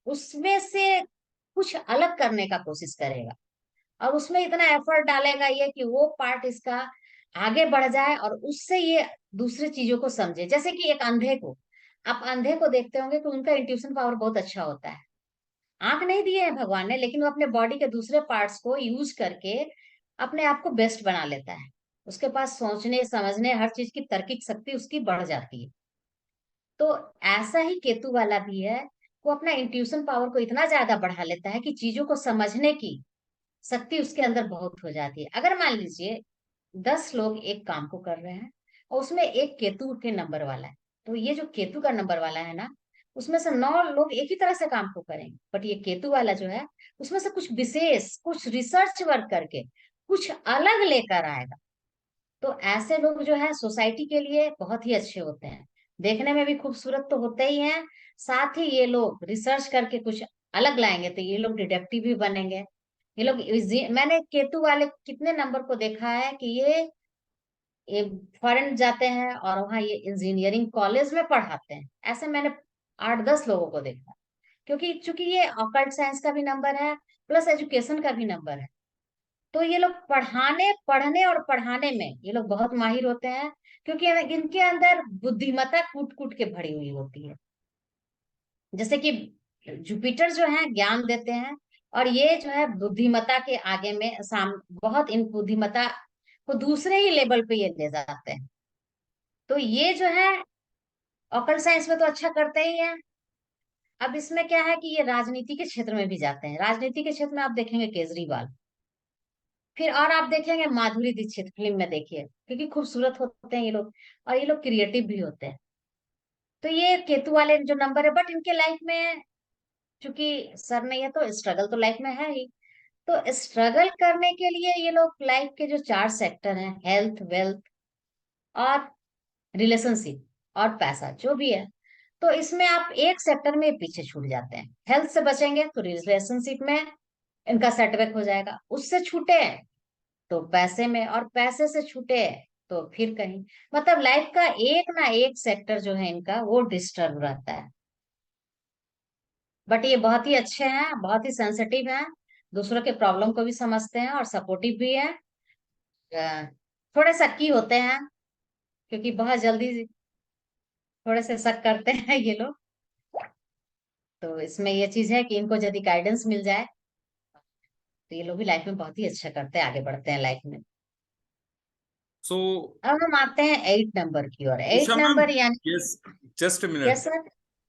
उसमें से कुछ अलग करने का कोशिश करेगा, और उसमें इतना एफर्ट डालेगा ये कि वो पार्ट इसका आगे बढ़ जाए और उससे ये दूसरी चीजों को समझे। जैसे कि एक अंधे को, आप अंधे को देखते होंगे कि उनका इंट्यूशन पावर बहुत अच्छा होता है। आंख नहीं दिए है भगवान ने, लेकिन वो अपने बॉडी के दूसरे पार्ट्स को यूज करके अपने आप को बेस्ट बना लेता है। उसके पास सोचने समझने हर चीज की तार्किक शक्ति उसकी बढ़ जाती है। तो ऐसा ही केतु वाला भी है, वो अपना इंट्यूशन पावर को इतना ज्यादा बढ़ा लेता है कि चीजों को समझने की शक्ति उसके अंदर बहुत हो जाती है। अगर मान लीजिए 10 लोग एक काम को कर रहे हैं और उसमें एक केतु के नंबर वाला है, तो ये जो केतु का नंबर वाला है ना, उसमें से 9 लोग एक ही तरह से काम को करेंगे, बट ये केतु वाला जो है उसमें से कुछ विशेष, कुछ रिसर्च वर्क करके कुछ अलग लेकर आएगा। तो ऐसे लोग जो है सोसाइटी के लिए बहुत ही अच्छे होते हैं, देखने में भी खूबसूरत तो होते ही हैं, साथ ही ये लोग रिसर्च करके कुछ अलग लाएंगे, तो ये लोग डिटेक्टिव भी बनेंगे। ये लोग मैंने केतु वाले कितने नंबर को देखा है कि ये फॉरेन जाते हैं और वहाँ ये इंजीनियरिंग कॉलेज में पढ़ाते हैं। ऐसे मैंने 8-10 लोगों को देखा, क्योंकि चूंकि ये ऑकल्ट साइंस का भी नंबर है प्लस एजुकेशन का भी नंबर है, तो ये लोग पढ़ने और पढ़ाने में ये लोग बहुत माहिर होते हैं, क्योंकि इनके अंदर बुद्धिमत्ता कूट कूट के भरी हुई होती है। जैसे कि जुपिटर जो है ज्ञान देते हैं, और ये जो है बुद्धिमत्ता के आगे में बहुत इन बुद्धिमत्ता को दूसरे ही लेवल पे ये ले जाते हैं। तो ये जो है ऑकल्ट साइंस में तो अच्छा करते ही हैं। अब इसमें क्या है कि ये राजनीति के क्षेत्र में भी जाते हैं। राजनीति के क्षेत्र में आप देखेंगे केजरीवाल, फिर और आप देखेंगे माधुरी दीक्षित, फिल्म में देखिए, क्योंकि खूबसूरत होते हैं ये लोग और ये लोग क्रिएटिव भी होते हैं। तो ये केतु वाले जो नंबर है, बट इनके लाइफ में चूंकि सर नहीं है तो स्ट्रगल तो लाइफ में है ही। तो स्ट्रगल करने के लिए ये लोग लाइफ के जो 4 सेक्टर हैं, हेल्थ, वेल्थ और रिलेशनशिप और पैसा जो भी है, तो इसमें आप एक सेक्टर में पीछे छूट जाते हैं। हेल्थ से बचेंगे तो रिलेशनशिप में इनका सेटबैक हो जाएगा, उससे छूटे तो पैसे में, और पैसे से छूटे तो फिर कहीं, मतलब लाइफ का एक ना एक सेक्टर जो है इनका वो डिस्टर्ब रहता है। बट ये बहुत ही अच्छे हैं, बहुत ही सेंसिटिव हैं, दूसरों के प्रॉब्लम को भी समझते हैं और सपोर्टिव भी है। थोड़े शक्की होते हैं, क्योंकि बहुत जल्दी थोड़े से शक करते हैं ये लोग। तो इसमें ये चीज है कि इनको यदि गाइडेंस मिल जाए तो ये लोग भी लाइफ में बहुत ही अच्छा करते हैं, आगे बढ़ते हैं लाइफ में। सो अब हम आते हैं 8 नंबर की ओर। 8 उषा मैम, नंबर यानी, yes, just a minute, yes sir,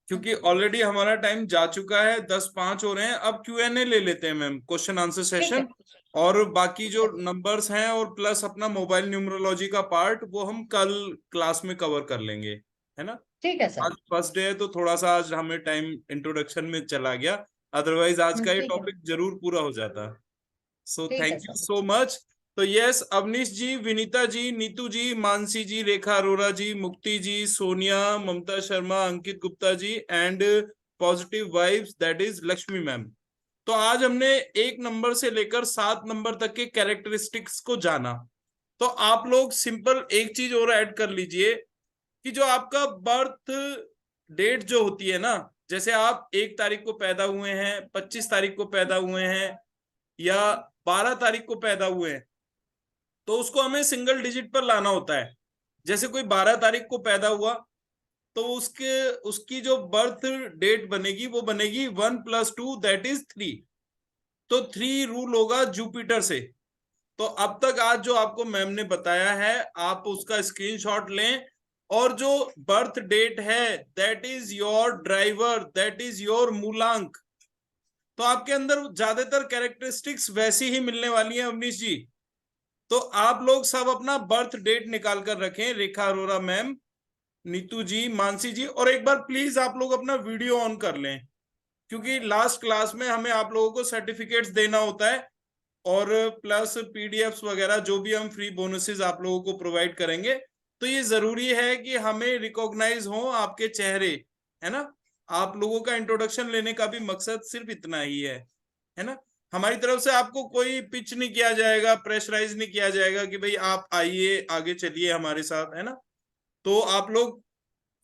क्योंकि ऑलरेडी हमारा टाइम जा चुका है, 10:05 हो रहे हैं। अब Q&A ले लेते हैं मैम, क्वेश्चन आंसर ठीक है, सेशन, और बाकी जो ठीक है, नंबर्स हैं और प्लस अपना मोबाइल न्यूमरोलॉजी का पार्ट वो हम कल क्लास में कवर कर लेंगे, है ना। ठीक है सर। आज फर्स्ट डे है तो थोड़ा सा आज हमें टाइम इंट्रोडक्शन में चला गया, अदरवाइज आज का ये ठीक है, टॉपिक जरूर पूरा हो जाता। सो ठीक है thank you sir. So much. तो yes, Avnish ji, Vinita ji, Neetu ji, Mansi ji, Rekha Arora ji, Mukti ji, Sonia, Mamta Sharma, Ankit Gupta ji and positive vibes that is Lakshmi ma'am. तो आज हमने 1 नंबर से लेकर 7 नंबर तक के कैरेक्टरिस्टिक्स को जाना। तो आप लोग सिंपल एक चीज और ऐड कर लीजिए कि जो आपका बर्थ डेट जो होती है ना, जैसे आप 1 तारीख को पैदा हुए हैं, 25 तारीख को पैदा हुए हैं या 12 तारीख को पैदा हुए हैं, तो उसको हमें सिंगल डिजिट पर लाना होता है। जैसे कोई 12 तारीख को पैदा हुआ तो उसकी जो बर्थ डेट बनेगी वो बनेगी 1 + 2 दैट इज 3। तो 3 रूल होगा जुपिटर से। तो अब तक आज जो आपको मैम ने बताया है आप उसका स्क्रीनशॉट लें, और जो बर्थ डेट है that is your driver, that is your मूलांक। तो आपके अंदर ज्यादातर कैरेक्टरिस्टिक्स वैसी ही मिलने वाली हैं अवनीश जी। तो आप लोग सब अपना बर्थ डेट निकाल कर रखें, रेखा अरोरा मैम, नीतू जी, मानसी जी, और एक बार प्लीज आप लोग अपना वीडियो ऑन कर लें, क्योंकि लास्ट क्लास में हमें आप लोगों को सर्टिफिकेट्स देना होता है और प्लस पीडीएफ्स वगैरह जो भी हम फ्री बोनसेस आप लोगों को प्रोवाइड करेंगे। तो ये जरूरी है कि हमें रिकॉग्नाइज हो आपके चेहरे, है ना। आप लोगों का इंट्रोडक्शन लेने का भी मकसद सिर्फ इतना ही है ना। हमारी तरफ से आपको कोई पिच नहीं किया जाएगा, प्रेशराइज नहीं किया जाएगा कि भाई आप आइए आगे चलिए हमारे साथ, है ना। तो आप लोग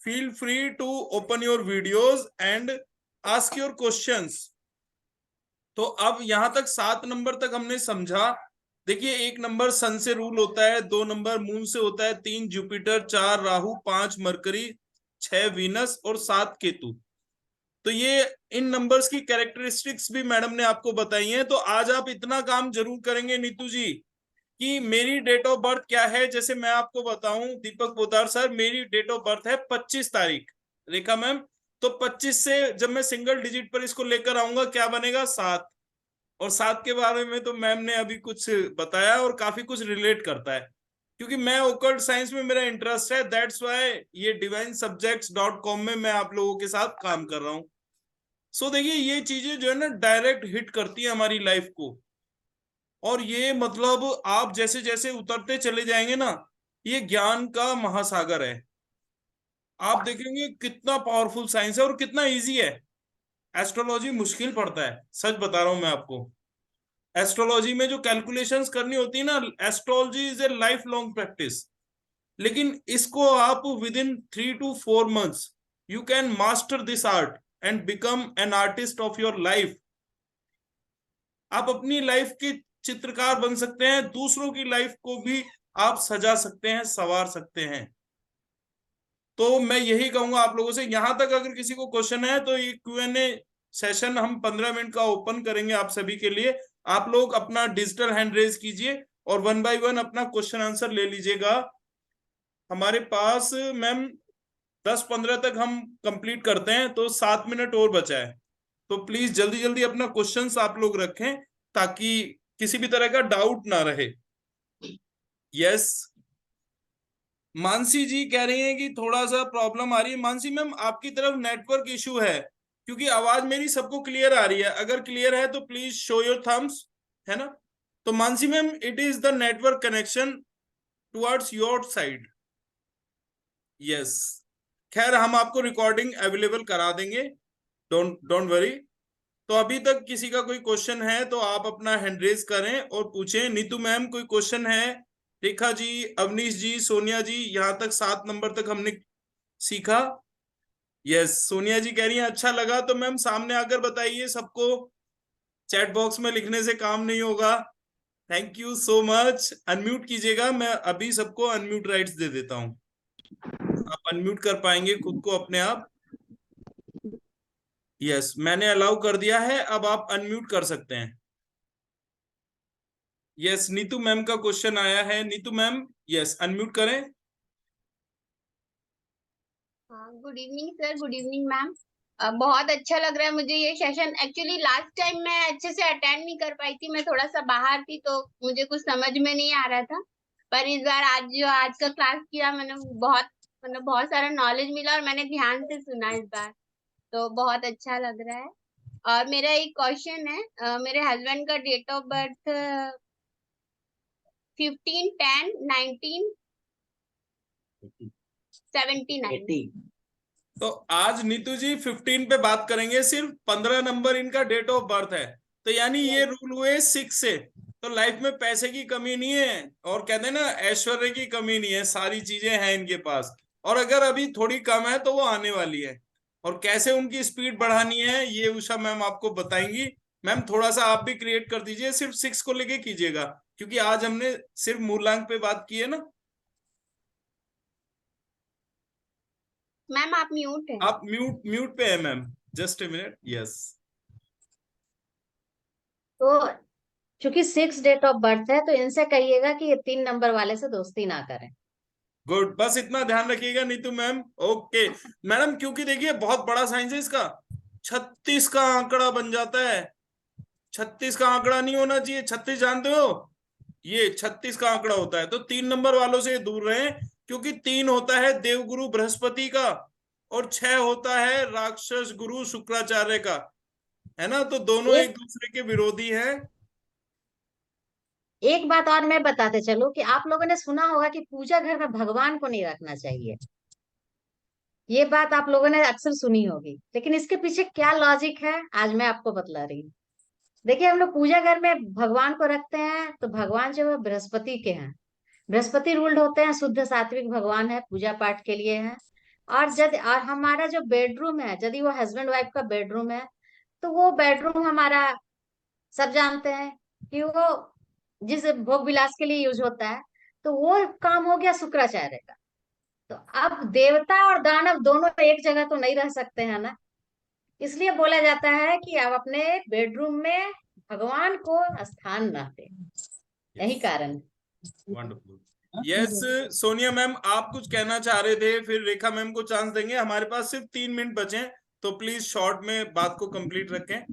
feel free to open your videos and ask your questions. तो अब यहां तक 7 नंबर तक हमने समझा। देखिए 1 नंबर सन से रूल होता है, 2 नंबर मून से होता है, 3 जुपिटर, 4 राहु, 5 मरकरी, 6 वीनस और 7 केतु। तो ये इन नंबर्स की कैरेक्टरिस्टिक्स भी मैडम ने आपको बताई हैं। तो आज आप इतना काम जरूर करेंगे नीतू जी कि मेरी डेट ऑफ बर्थ क्या है। जैसे मैं आपको बताऊं, दीपक पोदार सर, मेरी डेट ऑफ बर्थ है 25 तारीख। रेखा मैम, तो 25 से जब मैं सिंगल डिजिट पर इसको लेकर आऊंगा क्या बनेगा, 7। और 7 के बारे में तो मैम ने अभी कुछ बताया और काफी कुछ रिलेट करता है, क्योंकि मैं ओकल्ट साइंस में मेरा इंटरेस्ट है। दैट्स व्हाई ये divinesubjects.com में मैं आप लोगों के साथ काम कर रहा हूं। सो देखिए ये चीजें जो है ना डायरेक्ट हिट करती है हमारी लाइफ को, और ये मतलब आप जैसे जैसे उतरते चले जाएंगे ना, ये ज्ञान का महासागर है। आप देखेंगे कितना पावरफुल साइंस है और कितना इजी है। एस्ट्रोलॉजी मुश्किल पड़ता है, सच बता रहा हूं मैं आपको। एस्ट्रोलॉजी में जो कैलकुलेशंस करनी होती है ना, astrology is a life long practice. लेकिन इसको आप with in 3 to 4 months you can master this art and become an artist of your life. आप अपनी लाइफ के चित्रकार बन सकते हैं, दूसरों की लाइफ को भी आप सजा सकते हैं, संवार सकते हैं। तो मैं यही कहूंगा आप लोगों से, यहां तक अगर किसी को क्वेश्चन है तो ये Q&A सेशन हम 15 मिनट का ओपन करेंगे आप सभी के लिए। आप लोग अपना डिजिटल हैंड रेज कीजिए और 1 by 1 अपना क्वेश्चन आंसर ले लीजिएगा। हमारे पास मैम 10-15 तक हम कंप्लीट करते हैं, तो 7 मिनट और बचा है। तो प्लीज जल्दी जल्दी अपना क्वेश्चंस आप लोग रखें ताकि किसी भी तरह का डाउट ना रहे। यस, मानसी जी कह रही हैं कि थोड़ा सा प्रॉब्लम आ रही है। मानसी मैम आपकी तरफ नेटवर्क इशू है, क्योंकि आवाज मेरी सबको क्लियर आ रही है। अगर क्लियर है तो प्लीज शो योर थम्स, है ना। तो Mansi ma'am it is the network connection towards your side. Yes, खैर हम आपको रिकॉर्डिंग अवेलेबल करा देंगे, डोंट वरी। तो अभी तक किसी का कोई क्वेश्चन है तो आप अपना हैंड रेज करें और पूछें। नीतू मैम कोई क्वेश्चन है? रेखा जी, अवनीश जी, सोनिया जी, यहां तक 7 नंबर तक हमने सीखा। यस, सोनिया जी कह रही है अच्छा लगा। तो मैम सामने आकर बताइए सबको, चैट बॉक्स में लिखने से काम नहीं होगा। Thank you so much. Unmute कीजिएगा, मैं अभी सबको अनम्यूट राइट्स दे देता हूं। आप अनम्यूट कर पाएंगे खुद को अपने आप। यस, मैंने अलाउ कर दिया है, अब आप अनम्यूट कर सकते हैं। यस, नीतू मैम का क्वेश्चन आया है। नीतू मैम यस, अनम्यूट करें। Good evening sir, good evening ma'am. बहुत अच्छा लग रहा है मुझे ये सेशन। एक्चुअली लास्ट टाइम मैं अच्छे से अटेंड नहीं कर पाई थी, मैं थोड़ा सा बाहर थी तो मुझे कुछ समझ में नहीं आ रहा था। पर इस बार आज का क्लास किया मैंने, बहुत सारा नॉलेज मिला और मैंने ध्यान से सुना इस बार, तो बहुत अच्छा लग रहा है। और मेरा एक क्वेश्चन है, मेरे हस्बैंड का डेट ऑफ बर्थ 15/10/1979। तो आज नीतू जी 15 पे बात करेंगे, सिर्फ 15 नंबर इनका डेट ऑफ बर्थ है। तो यानी ये रूल हुए 6 से। तो लाइफ में पैसे की कमी नहीं है, और कहते हैं ना ऐश्वर्य की कमी नहीं है, सारी चीजें हैं इनके पास। और अगर अभी थोड़ी कम है तो वो आने वाली है। और कैसे उनकी स्पीड बढ़ानी है ये उषा मैम आपको बताएंगी। मैम थोड़ा सा आप भी क्रिएट कर दीजिए, सिर्फ 6 को लेके कीजिएगा, क्योंकि आज हमने सिर्फ मूलांक पे बात की है ना। मैम आप म्यूट है। आप म्यूट पे है ma'am, just a minute. Yes, तो चूंकि 6 डेट ऑफ बर्थ है, तो इनसे कहिएगा कि ये 3 नंबर वाले से दोस्ती ना करें। गुड, बस इतना ध्यान रखिएगा नीतू मैम। ओके मैडम, क्योंकि देखिए बहुत बड़ा साइंस है इसका। 36 का आंकड़ा बन जाता है। 36 का आंकड़ा नहीं होना चाहिए। 36 जानते हो, ये 36 का आंकड़ा होता है। तो 3 नंबर वालों से दूर रहें, क्योंकि 3 होता है देवगुरु बृहस्पति का, और 6 होता है राक्षस गुरु शुक्राचार्य का, है ना। तो दोनों एक दूसरे के विरोधी हैं। एक बात और मैं बताते चलूं कि आप लोगों ने सुना होगा कि पूजा घर में भगवान को नहीं रखना चाहिए। ये बात आप लोगों ने अक्सर सुनी होगी, लेकिन इसके पीछे क्या लॉजिक है आज मैं आपको बतला रही हूँ। देखिए, हम लोग पूजा घर में भगवान को रखते हैं तो भगवान जो है बृहस्पति के हैं। बृहस्पति रूल्ड होते हैं, शुद्ध सात्विक भगवान है, पूजा पाठ के लिए है। और हमारा जो बेडरूम है, यदि वो हस्बैंड वाइफ का बेडरूम है, तो वो बेडरूम हमारा सब जानते हैं कि वो जिस भोग विलास के लिए यूज होता है। तो वो काम हो गया शुक्राचार्य का। तो अब देवता और दानव दोनों एक जगह तो नहीं रह सकते हैं ना। इसलिए बोला जाता है कि आप अपने बेडरूम में भगवान को स्थान न दें। यही कारण है। वंडरफुल। यस सोनिया मैम, आप कुछ कहना चाह रहे थे, फिर रेखा मैम को चांस देंगे। हमारे पास सिर्फ 3 मिनट बचे हैं, तो प्लीज शॉर्ट में बात को कंप्लीट रखें।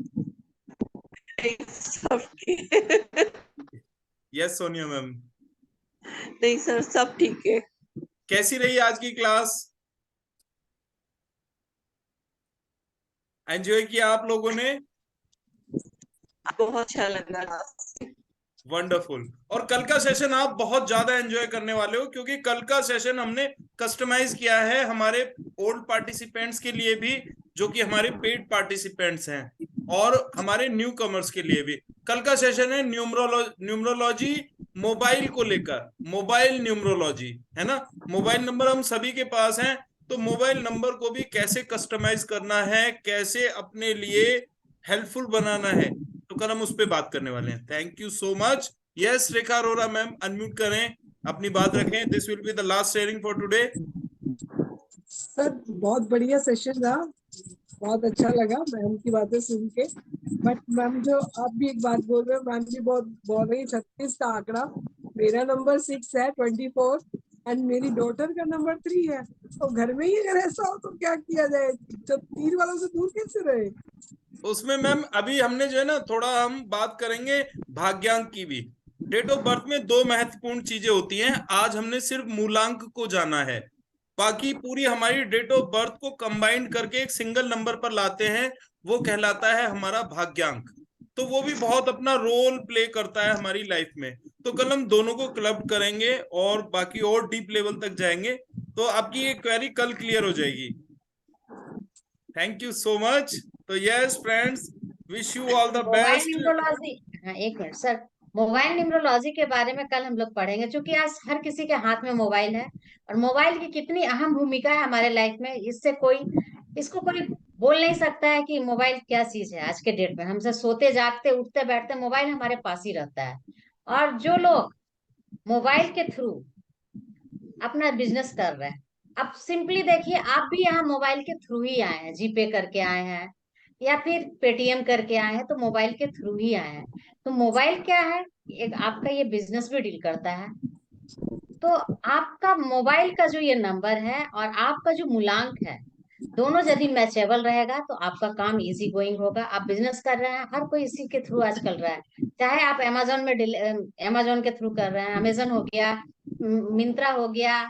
Yes Sonia ma'am. नहीं सर, सब ठीक है। कैसी रही आज की क्लास? एंजॉय किया आप लोगों ने? बहुत अच्छा लगा। वंडरफुल। और कल का सेशन आप बहुत ज्यादा एंजॉय करने वाले हो, क्योंकि कल का सेशन हमने कस्टमाइज किया है हमारे ओल्ड पार्टिसिपेंट्स के लिए भी, जो कि हमारे पेड पार्टिसिपेंट्स हैं, और हमारे न्यू कमर्स के लिए भी। कल का सेशन है न्यूमरोलॉजी मोबाइल को लेकर, मोबाइल न्यूमरोलॉजी, है ना। मोबाइल नंबर हम सभी के पास हैं, तो मोबाइल नंबर को भी कैसे कस्टमाइज करना है, कैसे अपने लिए हेल्पफुल बनाना है, तो कल हम उस पर बात करने वाले हैं। Thank you so much. Yes Rekha Arora ma'am, unmute करें, अपनी बात रखें। This will be the last sharing for today. Sir बहुत बढ़िया सेशन था, बहुत अच्छा लगा मैम की बातें सुन के। बट मैम जो आप भी एक बात बोल रहे हो, मैम भी बहुत बोल रही है 36 का आंकड़ा। मेरा नंबर 6 है, 24, एंड मेरी डॉटर का नंबर 3 है। तो घर में ही अगर ऐसा हो तो क्या किया जाए, जब 3 वालों से दूर कैसे रहे? उसमें मैम अभी हमने जो है ना, थोड़ा हम बात करेंगे भाग्यांक की भी। डेट ऑफ बर्थ में 2 महत्वपूर्ण चीजें होती हैं। आज हमने सिर्फ मूलांक को जाना है, बाकी पूरी हमारी डेट ऑफ बर्थ को कंबाइंड करके एक सिंगल नंबर पर लाते हैं, वो कहलाता है हमारा भाग्यांक। तो वो भी बहुत अपना रोल प्ले करता है हमारी लाइफ में। तो कल हम दोनों को क्लब करेंगे और बाकी और डीप लेवल तक जाएंगे, तो आपकी ये क्वेरी कल क्लियर हो जाएगी। Thank you so much. तो yes friends, wish you all the mobile best. Numerology, हाँ एक मिनट सर, मोबाइल न्यूमरोलॉजी के बारे में कल हम लोग पढ़ेंगे, क्योंकि आज हर किसी के हाथ में मोबाइल है। और मोबाइल की कितनी अहम भूमिका है हमारे लाइफ में, इसको कोई बोल नहीं सकता है कि मोबाइल क्या चीज है। आज के डेट में हमसे सोते जागते उठते बैठते मोबाइल हमारे पास ही रहता है। और जो लोग मोबाइल के थ्रू अपना बिजनेस कर रहे हैं, अब सिंपली देखिए, आप भी यहाँ मोबाइल के थ्रू ही आए हैं, जीपे करके आए हैं या फिर पेटीएम करके आए हैं, तो मोबाइल के थ्रू ही आए हैं। तो मोबाइल क्या है, एक आपका ये बिजनेस भी डील करता है। तो आपका मोबाइल का जो ये नंबर है और आपका जो मूलांक है, दोनों यदि मैचेबल रहेगा तो आपका काम इजी गोइंग होगा। आप बिजनेस कर रहे हैं, हर कोई इसी के थ्रू आजकल रहा है, चाहे आप अमेजोन के थ्रू कर रहे हैं, अमेजन हो गया, मिंत्रा हो गया,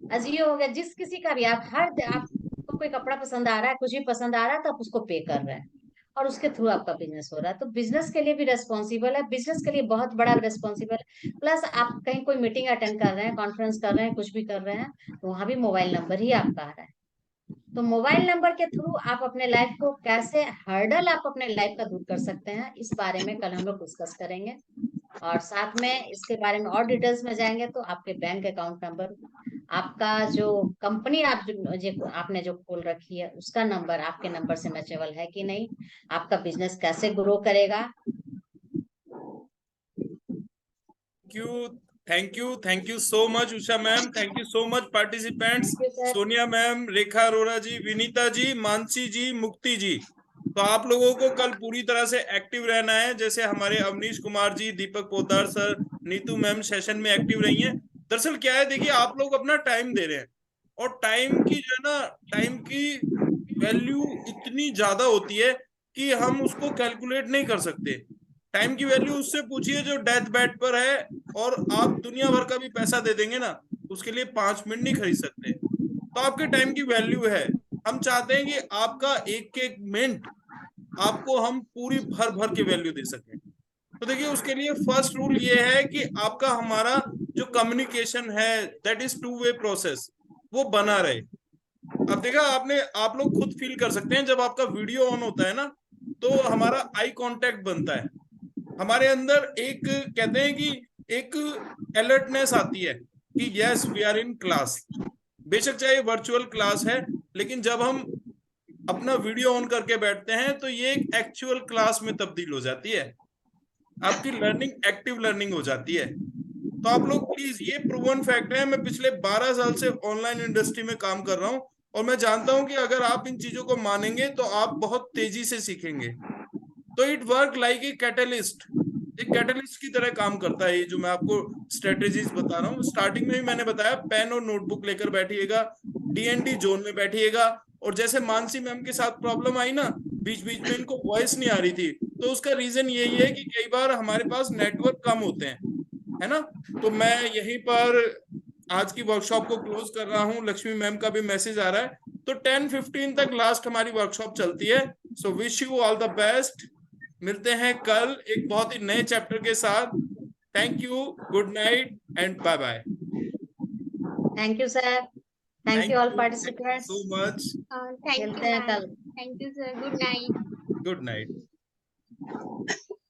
अजियो हो गया, जिस किसी का भी, आपको कोई कपड़ा पसंद आ रहा है, कुछ भी पसंद आ रहा है, तो आप उसको पे कर रहे हैं। और उसके थ्रू आपका बिजनेस हो रहा है। तो बिजनेस के लिए भी रेस्पॉन्सिबल है, बिजनेस के लिए बहुत बड़ा रेस्पॉन्सिबल है। प्लस आप कहीं कोई मीटिंग अटेंड कर रहे हैं, कॉन्फ्रेंस कर रहे हैं, कुछ भी कर रहे हैं, तो वहां भी मोबाइल नंबर ही आपका आ रहा है। तो मोबाइल नंबर के थ्रू आप अपने लाइफ को कैसे, हर्डल आप अपने लाइफ का दूर कर सकते हैं, इस बारे में कल हम लोग डिस्कस करेंगे। और साथ में इसके बारे में और डिटेल्स में जाएंगे तो आपके बैंक अकाउंट नंबर, आपका जो कंपनी आपने जो खोल रखी है उसका नंबर आपके नंबर से मैचेबल है कि नहीं, आपका बिजनेस कैसे ग्रो करेगा। Thank you so much Usha ma'am, thank you so much participants, thank you sir. Sonia ma'am, Rekha Arora ji, Vinita ji, Mansi ji, Mukti ji. तो आप लोगों को कल पूरी तरह से एक्टिव रहना है, जैसे हमारे Avnish Kumar ji, Deepak Poddar sir, Neetu ma'am session में एक्टिव रही हैं। दरअसल क्या है, देखिए आप लोग अपना टाइम दे रहे हैं, और टाइम की जो है ना, टाइम की वैल्यू इतनी ज्यादा होती है कि हम उसको कैलकुलेट नहीं कर सकते। टाइम की वैल्यू उससे पूछिए जो डेथ बेड पर है, और आप दुनिया भर का भी पैसा दे देंगे ना, उसके लिए 5 मिनट नहीं खरीद सकते। तो आपके टाइम की वैल्यू है। हम चाहते हैं कि आपका एक एक मिनट आपको हम पूरी भर भर के वैल्यू दे सकें। तो देखिए उसके लिए फर्स्ट रूल ये है कि आपका हमारा जो कम्युनिकेशन है, that is two way process, वो बना रहे। अब देखा आपने, आप लोग खुद फील कर सकते हैं, जब आपका वीडियो ऑन होता है ना, तो हमारा आई कांटेक्ट बनता है, हमारे अंदर एक, कहते हैं कि एक अलर्टनेस आती है कि yes we are in class. बेशक चाहे वर्चुअल क्लास है, लेकिन जब हम अपना वीडियो ऑन करके बैठते हैं तो ये एक एक्चुअल क्लास में तब्दील हो जाती है, आपकी लर्निंग एक्टिव लर्निंग हो जाती है। तो आप लोग प्लीज, ये प्रूवन फैक्ट है, मैं पिछले 12 साल से ऑनलाइन इंडस्ट्री में काम कर रहा हूं, और मैं जानता हूं कि अगर आप इन चीजों को मानेंगे तो आप बहुत तेजी से सीखेंगे। तो it work like a catalyst, एक कैटलिस्ट की तरह काम करता है ये जो मैं आपको स्ट्रेटेजीज बता रहा हूँ। स्टार्टिंग में ही मैंने बताया, पेन और नोटबुक लेकर बैठिएगा, डीएनडी जोन में बैठिएगा। और जैसे मानसी मैम के साथ प्रॉब्लम आई ना, बीच बीच में इनको वॉइस नहीं आ रही थी, तो उसका रीजन यही है कि कई बार हमारे पास नेटवर्क कम होते हैं, है ना। तो मैं यहीं पर आज की वर्कशॉप को क्लोज कर रहा हूँ। लक्ष्मी मैम का भी मैसेज आ रहा है, तो 10:15 तक लास्ट हमारी वर्कशॉप चलती है। So wish you all the best, मिलते हैं कल एक बहुत ही नए चैप्टर के साथ। Thank you, good night and bye bye. Thank you sir, thank you all thank you participants. So much, thank you मिलते हैं मैम, कल। Thank you sir, good night. Good night.